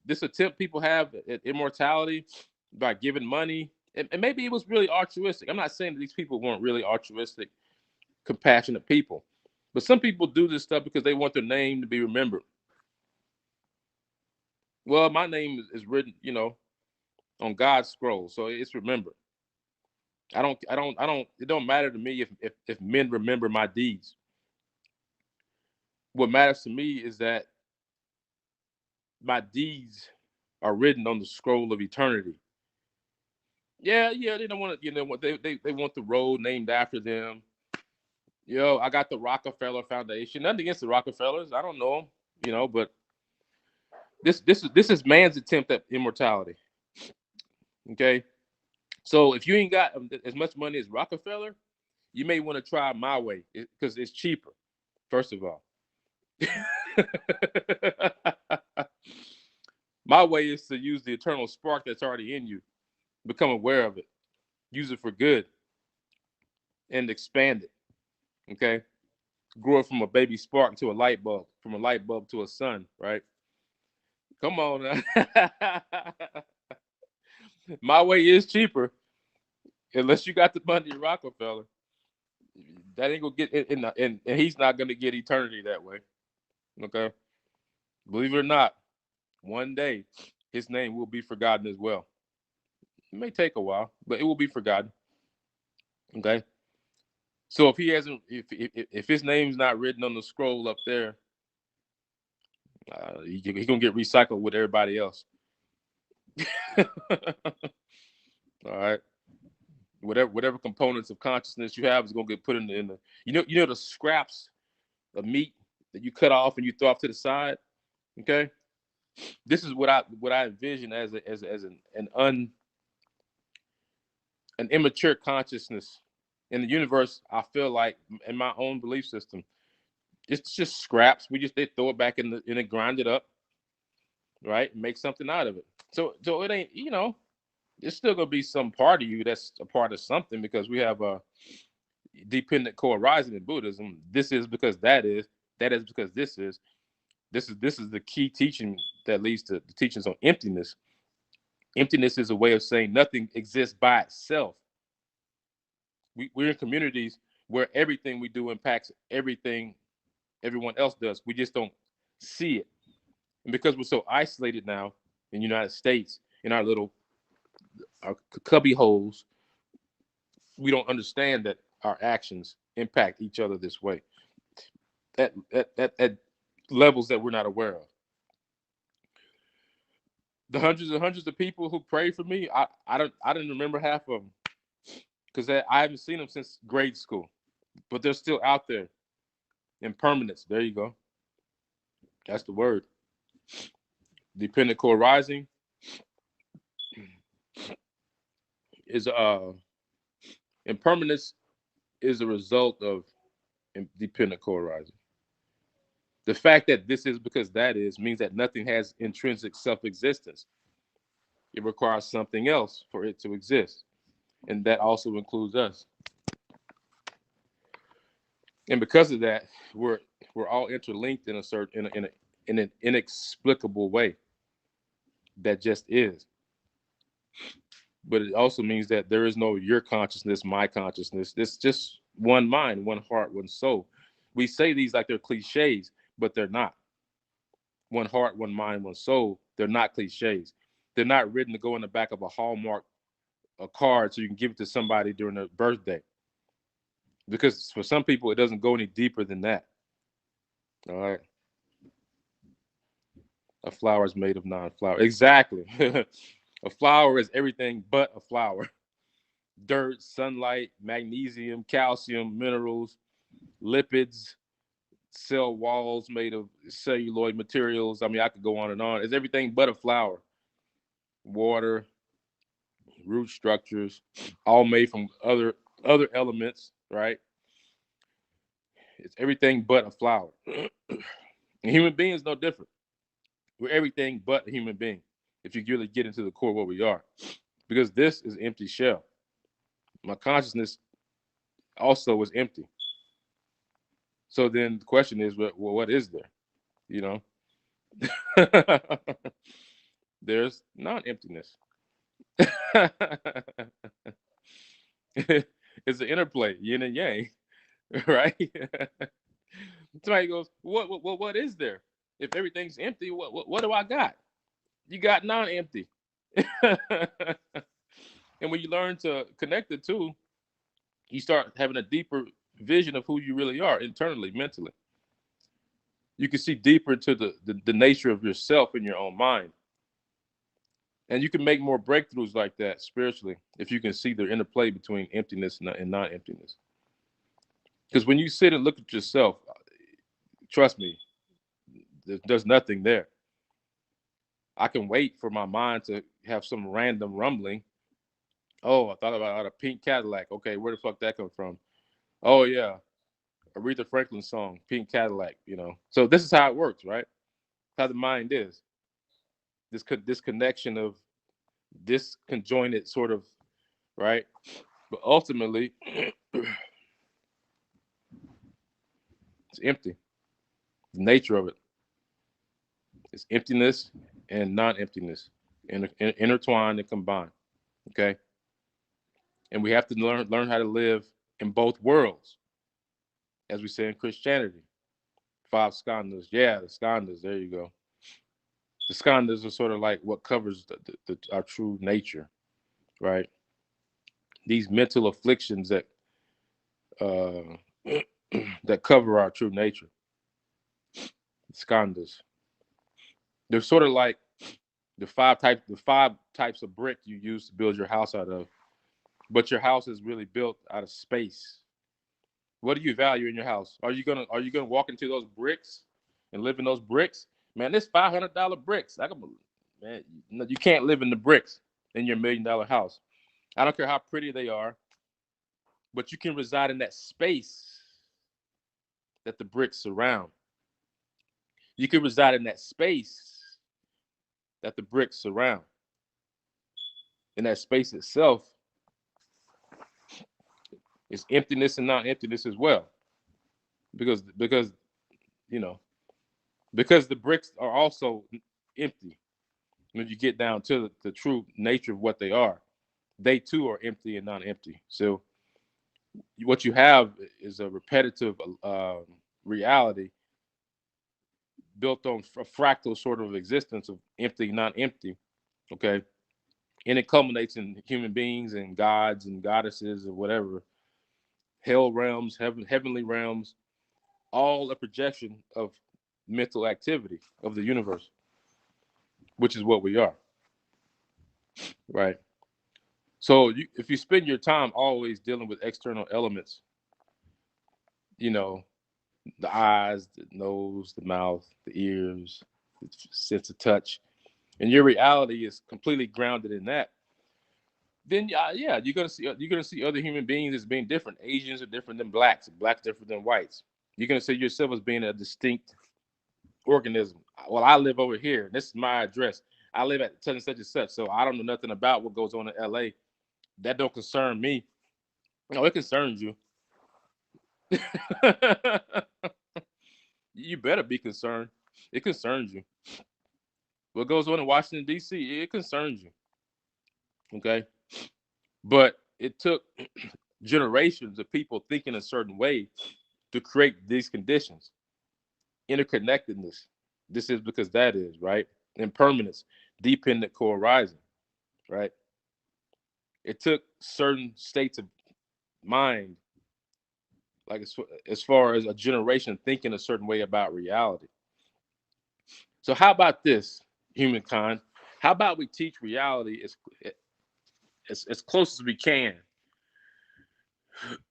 this attempt people have at immortality by giving money, and maybe it was really altruistic. I'm not saying that these people weren't really altruistic, compassionate people, but some people do this stuff because they want their name to be remembered. Well, my name is written, on God's scroll, so it's remembered. It don't matter to me if men remember my deeds. What matters to me is that my deeds are written on the scroll of eternity. Yeah, they don't want to, what they want the road named after them. I got the Rockefeller Foundation. Nothing against the Rockefellers. I don't know them, but this is man's attempt at immortality. Okay, so if you ain't got as much money as Rockefeller, you may want to try my way because it's cheaper. First of all, my way is to use the eternal spark that's already in you, become aware of it, use it for good, and expand it. Okay, grow it from a baby spark to a light bulb, from a light bulb to a sun. Right? Come on now. My way is cheaper, unless you got the money Rockefeller. That ain't gonna get and he's not gonna get eternity that way. Okay, believe it or not, one day his name will be forgotten as well. It may take a while, but it will be forgotten. Okay, so if he hasn't, if his name's not written on the scroll up there, he gonna get recycled with everybody else. All right. Whatever components of consciousness you have is gonna get put in the the scraps of meat that you cut off and you throw off to the side. Okay, this is what I envision as an immature consciousness in the universe. I feel like in my own belief system, it's just scraps. They throw it back in and grind it up, right? Make something out of it. So it ain't there's still gonna be some part of you that's a part of something because we have a dependent co-arising in Buddhism. This is because that is because this is the key teaching that leads to the teachings on emptiness. Emptiness is a way of saying nothing exists by itself. We're in communities where everything we do impacts everything everyone else does. We just don't see it. And because we're so isolated now in the United States, in our cubby holes, we don't understand that our actions impact each other this way at levels that we're not aware of. The hundreds and hundreds of people who prayed for me, I didn't remember half of them because I haven't seen them since grade school, but they're still out there. Impermanence. There you go. That's the word. Dependent co-arising is impermanence is a result of dependent co-arising. The fact that this is because that is means that nothing has intrinsic self-existence. It requires something else for it to exist, and that also includes us. And because of that, we're all interlinked in a certain in an inexplicable way that just is. But it also means that there is no your consciousness, my consciousness. It's just one mind, one heart, one soul. We say these like they're cliches, but they're not. One heart, one mind, one soul. They're not cliches. They're not written to go in the back of a Hallmark a card so you can give it to somebody during their birthday. Because for some people, it doesn't go any deeper than that. All right. A flower is made of non-flower. Exactly. A flower is everything but a flower. dirt, sunlight, magnesium, calcium, minerals, lipids, cell walls made of celluloid materials. I mean, I could go on and on. It's everything but a flower. Water, root structures, all made from other elements, right? It's everything but a flower. And human beings no different. We're everything but a human being. If you really get into the core of what we are, because this is empty shell. My consciousness also was empty. So then the question is, well, what is there? You know, there's non-emptiness. It's an interplay, yin and yang, right? Somebody goes, what is there? If everything's empty, what do I got? You got non-empty. And when you learn to connect the two, you start having a deeper vision of who you really are internally, mentally. You can see deeper into the nature of yourself in your own mind. And you can make more breakthroughs like that spiritually if you can see the interplay between emptiness and non-emptiness. Because when you sit and look at yourself, trust me, there's nothing there. I can wait for my mind to have some random rumbling. Oh, I thought about a pink Cadillac. Okay, where the fuck that come from? Oh yeah, Aretha Franklin song, Pink Cadillac. So this is how it works, right? How the mind is. This connection of disconjointed sort of, right? But ultimately, it's empty. The nature of it is emptiness and non-emptiness, intertwined and combined. Okay, and we have to learn how to live in both worlds, as we say in Christianity. Five skandhas. Yeah, the skandhas. There you go. The skandhas are sort of like what covers our true nature, right? These mental afflictions uh, that cover our true nature. Skandhas. They're sort of like the five types of brick you use to build your house out of, but your house is really built out of space. What do you value in your house? Are you gonna walk into those bricks and live in those bricks? Man, this $500 bricks. Man, you can't live in the bricks in your $1 million house. I don't care how pretty they are, but you can reside in that space that the bricks surround. You can reside in that space that the bricks surround. And that space itself is emptiness and non-emptiness as well. Because you know, because the bricks are also empty. When you get down to the true nature of what they are, they too are empty and non-empty. So what you have is a repetitive reality built on a fractal sort of existence of empty, non-empty. Okay, and it culminates in human beings and gods and goddesses or whatever, hell realms, heavenly realms, all a projection of mental activity of the universe, which is what we are, right? So if you spend your time always dealing with external elements, you know, the eyes, the nose, the mouth, the ears, the sense of touch, and your reality is completely grounded in that, then yeah, you're gonna see other human beings as being different. Asians are different than blacks, blacks different than whites. You're gonna see yourself as being a distinct organism. Well, I live over here. This is my address. I live at such and such, so I don't know nothing about what goes on in LA. That don't concern me. No, it concerns you. You better be concerned. It concerns you. What goes on in Washington D.C. It concerns you. Okay, but it took generations of people thinking a certain way to create these conditions. Interconnectedness. This is because that is right. Impermanence, dependent co-arising, right? It took certain states of mind, like as far as a generation thinking a certain way about reality. So how about this, humankind? How about we teach reality as close as we can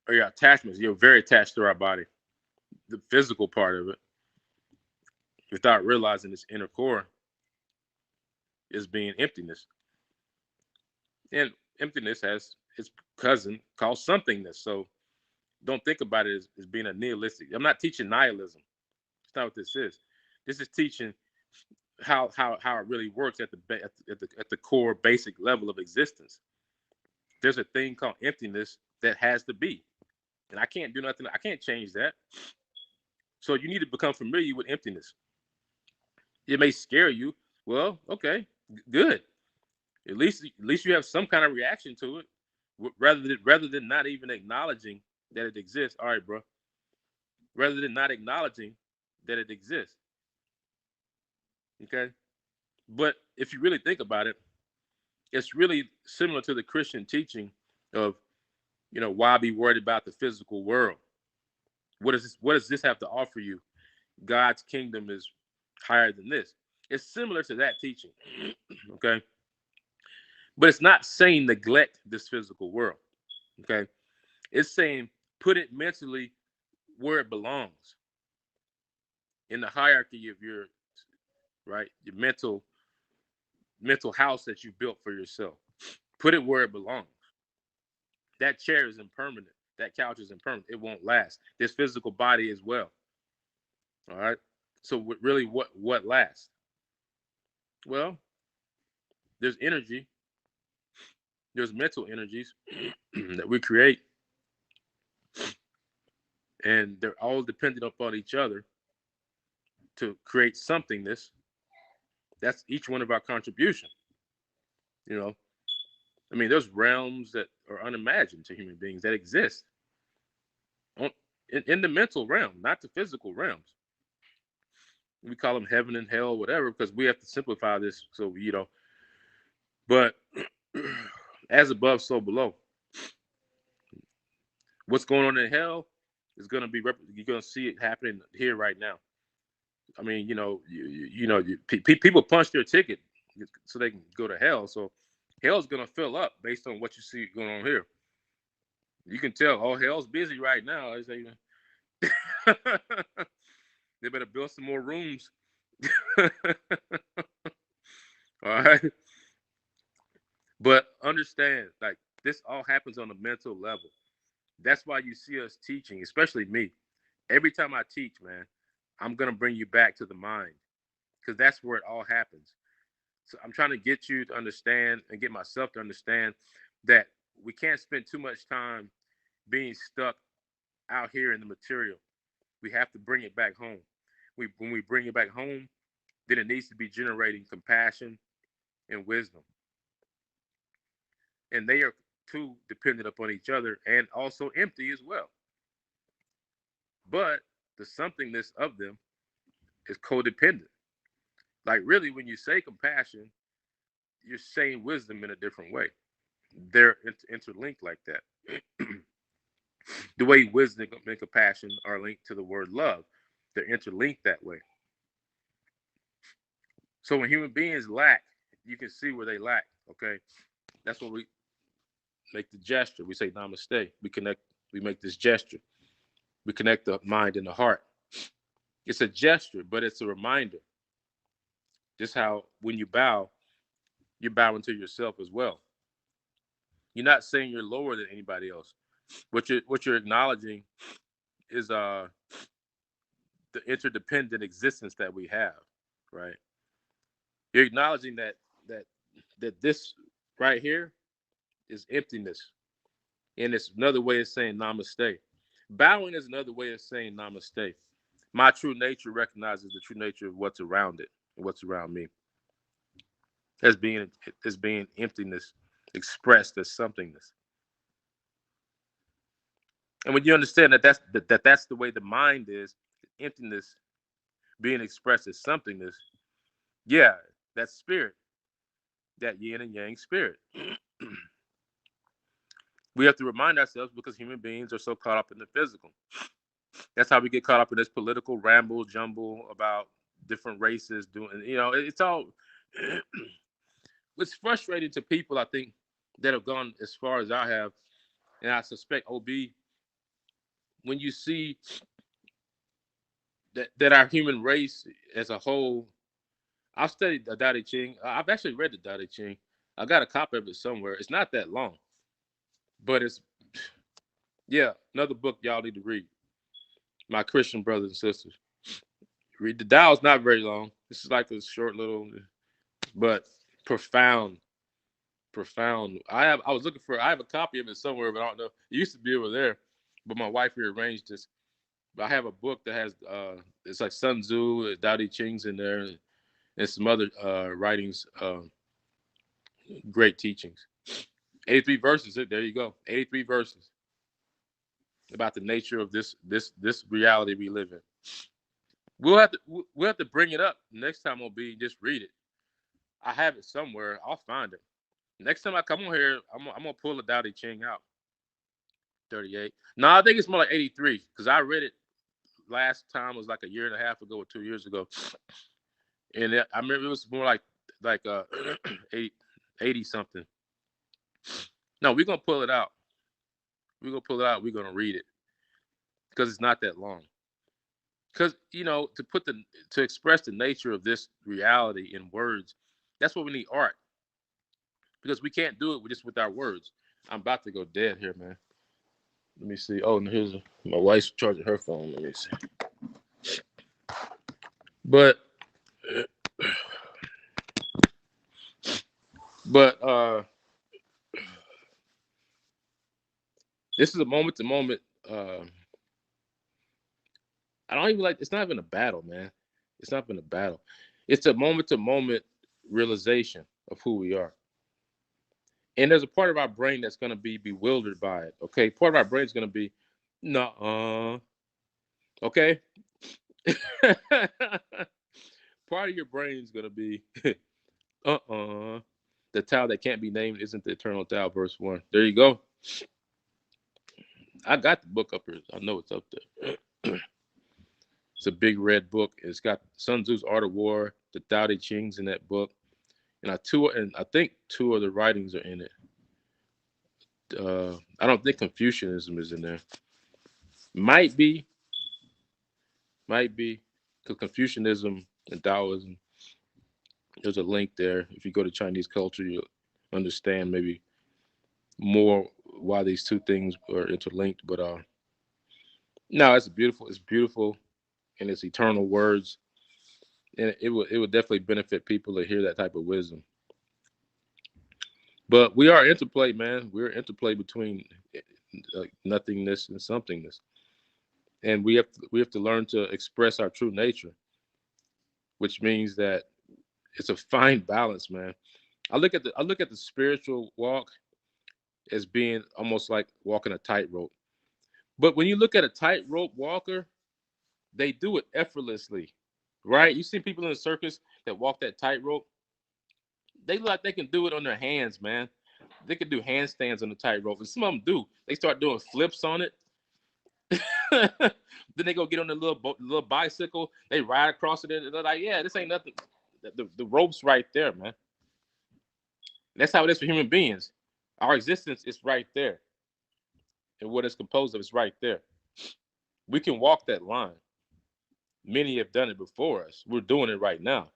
or your attachments. You're very attached to our body, the physical part of it, without realizing its inner core is being emptiness. And emptiness has its cousin called somethingness. So don't think about it as being a nihilistic. I'm not teaching nihilism. That's not what this is. This is teaching how it really works at the core basic level of existence. There's a thing called emptiness that has to be, and I can't do nothing. I can't change that. So you need to become familiar with emptiness. It may scare you. Well, okay, good. At least you have some kind of reaction to it, rather than not even acknowledging that it exists. All right, bro. Rather than not acknowledging that it exists. Okay. But if you really think about it, it's really similar to the Christian teaching of, why be worried about the physical world? What does this have to offer you? God's kingdom is higher than this. It's similar to that teaching. Okay. But it's not saying neglect this physical world. Okay. It's saying put it mentally where it belongs in the hierarchy of your your mental house that you built for yourself. Put it where it belongs. That chair is impermanent. That couch is impermanent. It won't last. This physical body as well. All right. So really, what lasts? Well, there's energy. There's mental energies that we create, and they're all dependent upon each other to create somethingness. That's each one of our contribution. You know, I mean, there's realms that are unimagined to human beings that exist in the mental realm, not the physical realms. We call them heaven and hell, whatever, because we have to simplify this. So, but as above, so below. What's going on in hell is going to be, you're going to see it happening here right now. I mean, people punch their ticket so they can go to hell. So hell's going to fill up based on what you see going on here. You can tell, oh, hell's busy right now. They better build some more rooms. All right. But understand, like, this all happens on a mental level. That's why you see us teaching, especially me. Every time I teach, man, I'm going to bring you back to the mind because that's where it all happens. So I'm trying to get you to understand and get myself to understand that we can't spend too much time being stuck out here in the material. We have to bring it back home. When we bring it back home, then it needs to be generating compassion and wisdom. And they are two dependent upon each other and also empty as well. But the somethingness of them is codependent. Like, really, when you say compassion, you're saying wisdom in a different way. They're interlinked like that. The way wisdom and compassion are linked to the word love, they're interlinked that way. So when human beings lack, you can see where they lack. Okay, that's when we make the gesture. We say namaste. We connect. We make this gesture. We connect the mind and the heart. It's a gesture, but it's a reminder. Just how when you're bowing to yourself as well. You're not saying you're lower than anybody else. What you're acknowledging is the interdependent existence that we have, right? You're acknowledging that that this right here is emptiness, and it's another way of saying namaste. Bowing is another way of saying namaste. My true nature recognizes the true nature of what's around it and what's around me as being emptiness expressed as somethingness. And when you understand that's the way the mind is, emptiness being expressed as somethingness, yeah, that's spirit, that yin and yang spirit. We have to remind ourselves because human beings are so caught up in the physical. That's how we get caught up in this political ramble jumble about different races doing. It's all. It's frustrating to people, I think, that have gone as far as I have and I suspect OB, when you see that our human race as a whole, I've studied the Tao Te Ching. I've actually read the Tao Te Ching. I got a copy of it somewhere. It's not that long, but it's, yeah, another book y'all need to read. My Christian brothers and sisters, read the Tao. Is not very long. This is like a short little, but profound, profound. I was looking for. I have a copy of it somewhere, but I don't know. It used to be over there, but my wife rearranged this. But I have a book that has it's like Sun Tzu, Tao Te Ching's in there, and some other writings, great teachings. 83 verses. There you go. 83 verses about the nature of this reality we live in. We'll have to bring it up next time. I'll be just read it. I have it somewhere. I'll find it. Next time I come on here, I'm gonna pull the Tao Te Ching out. 38. No, I think it's more like 83 because I read it last time was like a year and a half ago or 2 years ago, and I remember it was more like 80 something. No, we're gonna pull it out. We're gonna pull it out. We're gonna read it because it's not that long. Because to express the nature of this reality in words, that's what we need art. Because we can't do it just with our words. I'm about to go dead here, man. Let me see. Oh, and here's my wife's charging her phone. Let me see. But this is a moment to moment. I don't even like. It's not even a battle, man. It's not even a battle. It's a moment to moment realization of who we are. And there's a part of our brain that's going to be bewildered by it. Okay, part of our brain is going to be, no, okay. Part of your brain is going to be, the Tao that can't be named isn't the eternal Tao. Verse 1. There you go. I got the book up here. I know it's up there. It's a big red book. It's got Sun Tzu's Art of War, the Tao Te Ching's in that book, and I think two other writings are in it. I don't think Confucianism is in there. Might be, because Confucianism and Taoism, there's a link there. If you go to Chinese culture, you'll understand maybe more why these two things are interlinked. But no, it's beautiful. It's beautiful, and it's eternal words, and it would definitely benefit people to hear that type of wisdom. But we are interplay, man. We're interplay between nothingness and somethingness, and we have to learn to express our true nature, which means that it's a fine balance, man. I look at the spiritual walk as being almost like walking a tightrope. But when you look at a tightrope walker, they do it effortlessly, right? You see people in the circus that walk that tightrope. They look like they can do it on their hands, man. They can do handstands on the tightrope, and some of them do. They start doing flips on it. Then they go get on the little bicycle. They ride across it, and they're like, "Yeah, this ain't nothing. The rope's right there, man." That's how it is for human beings. Our existence is right there, and what it's composed of is right there. We can walk that line. Many have done it before us. We're doing it right now.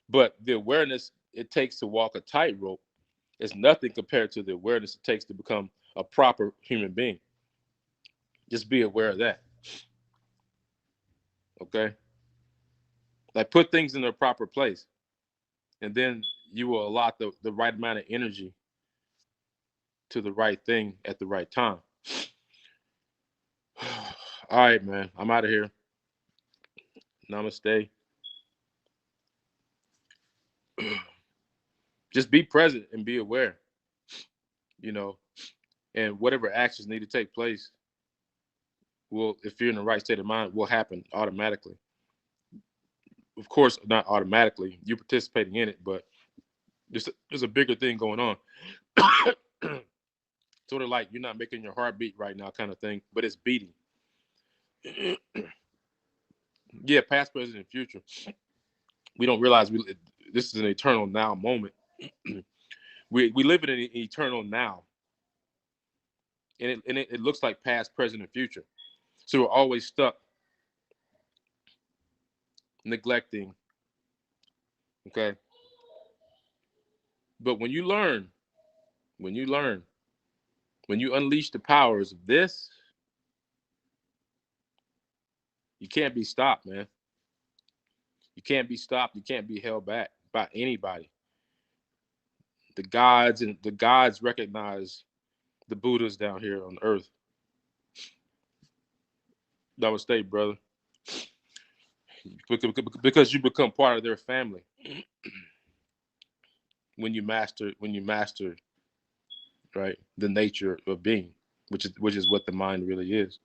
But the awareness it takes to walk a tightrope is nothing compared to the awareness it takes to become a proper human being. Just be aware of that. Okay? Like put things in their proper place. And then you will allot the right amount of energy to the right thing at the right time. All right, man. I'm out of here. Namaste. Just be present and be aware, you know, and whatever actions need to take place will, if you're in the right state of mind, will happen automatically. Of course, not automatically. You're participating in it, but there's a bigger thing going on. Sort of like you're not making your heart beat right now, kind of thing, but it's beating. Yeah, past, present, and future. We don't realize this is an eternal now moment. We live in an eternal now. it looks like past, present, and future. So we're always stuck neglecting. Okay, but when you learn, when you unleash the powers of this, you can't be stopped, man. You can't be stopped. You can't be held back by anybody. The gods recognize the Buddhas down here on earth. Namaste, brother. Because you become part of their family when you master, right, the nature of being, which is what the mind really is.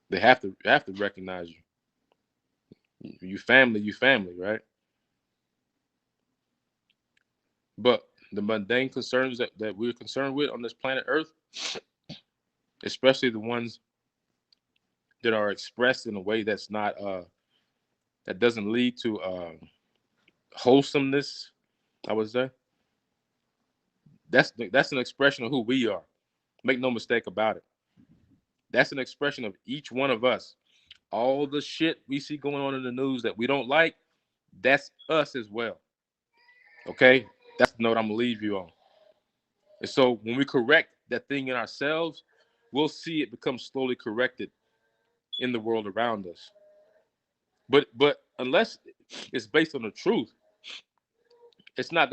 They have to recognize you. You family, right? But the mundane concerns that we're concerned with on this planet Earth, especially the ones that are expressed in a way that's not that doesn't lead to wholesomeness, I would say, that's an expression of who we are. Make no mistake about it. That's an expression of each one of us. All the shit we see going on in the news that we don't like, that's us as well. Okay? That's the note I'm gonna leave you on. And so when we correct that thing in ourselves, we'll see it become slowly corrected in the world around us. But unless it's based on the truth, you're not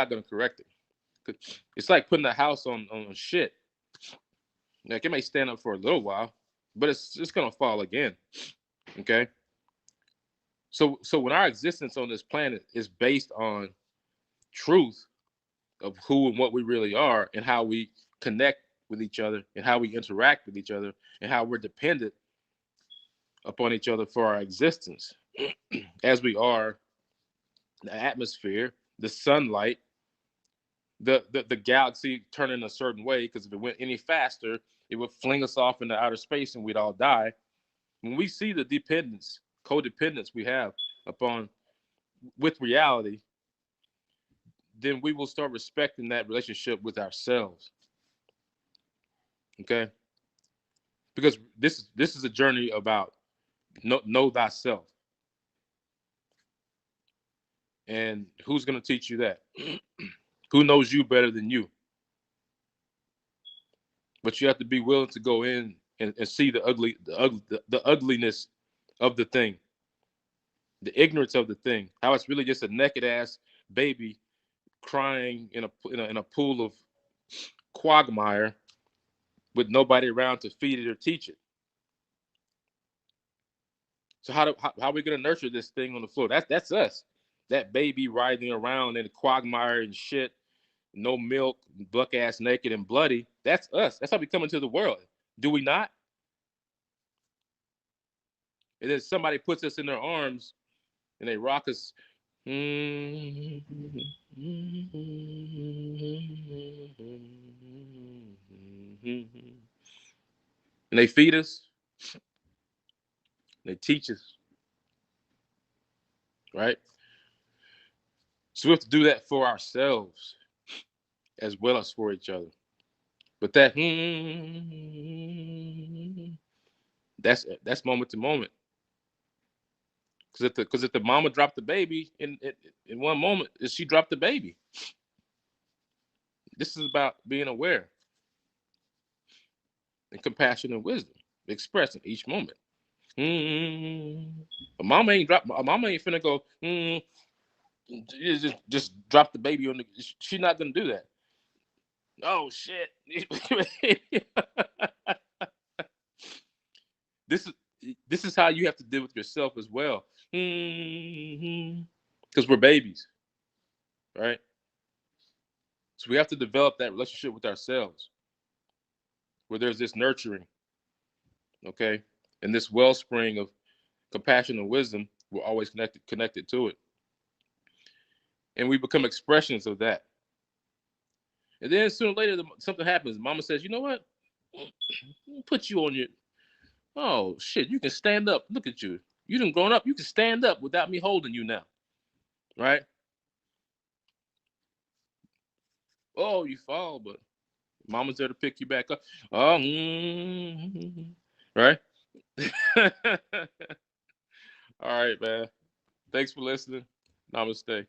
gonna correct it. It's like putting a house on shit. Like it may stand up for a little while, but it's just gonna fall again. Okay. So when our existence on this planet is based on truth of who and what we really are and how we connect with each other and how we interact with each other and how we're dependent upon each other for our existence, as we are the atmosphere, the sunlight, the galaxy turning a certain way, because if it went any faster, it would fling us off into outer space and we'd all die. When we see the codependence we have upon with reality, then we will start respecting that relationship with ourselves. Okay, because this is a journey about know thyself, and who's going to teach you that? Who knows you better than you? But you have to be willing to go in and see the ugliness of the thing, the ignorance of the thing, how it's really just a naked ass baby crying in a pool of quagmire with nobody around to feed it or teach it. So how are we gonna nurture this thing on the floor? That's us. That baby writhing around in the quagmire and shit, no milk, buck ass naked and bloody. That's us. That's how we come into the world. Do we not? And then somebody puts us in their arms and they rock us. And they feed us. They teach us. Right? So we have to do that for ourselves as well as for each other. But that's moment to moment. Because if the mama dropped the baby in one moment, she dropped the baby. This is about being aware and compassion and wisdom, expressing each moment. A mama ain't finna go. Just drop the baby on the. She's not gonna do that. Oh shit! this is this is how you have to deal with yourself as well. Because we're babies, right? So we have to develop that relationship with ourselves, where there's this nurturing, okay, and this wellspring of compassion and wisdom. We're always connected to it, and we become expressions of that. And then sooner or later, something happens. Mama says, "You know what? Put you on your. Oh shit! You can stand up. Look at you. You done grown up. You can stand up without me holding you now, right? Oh, you fall, but Mama's there to pick you back up. Oh, right. All right, man. Thanks for listening. Namaste.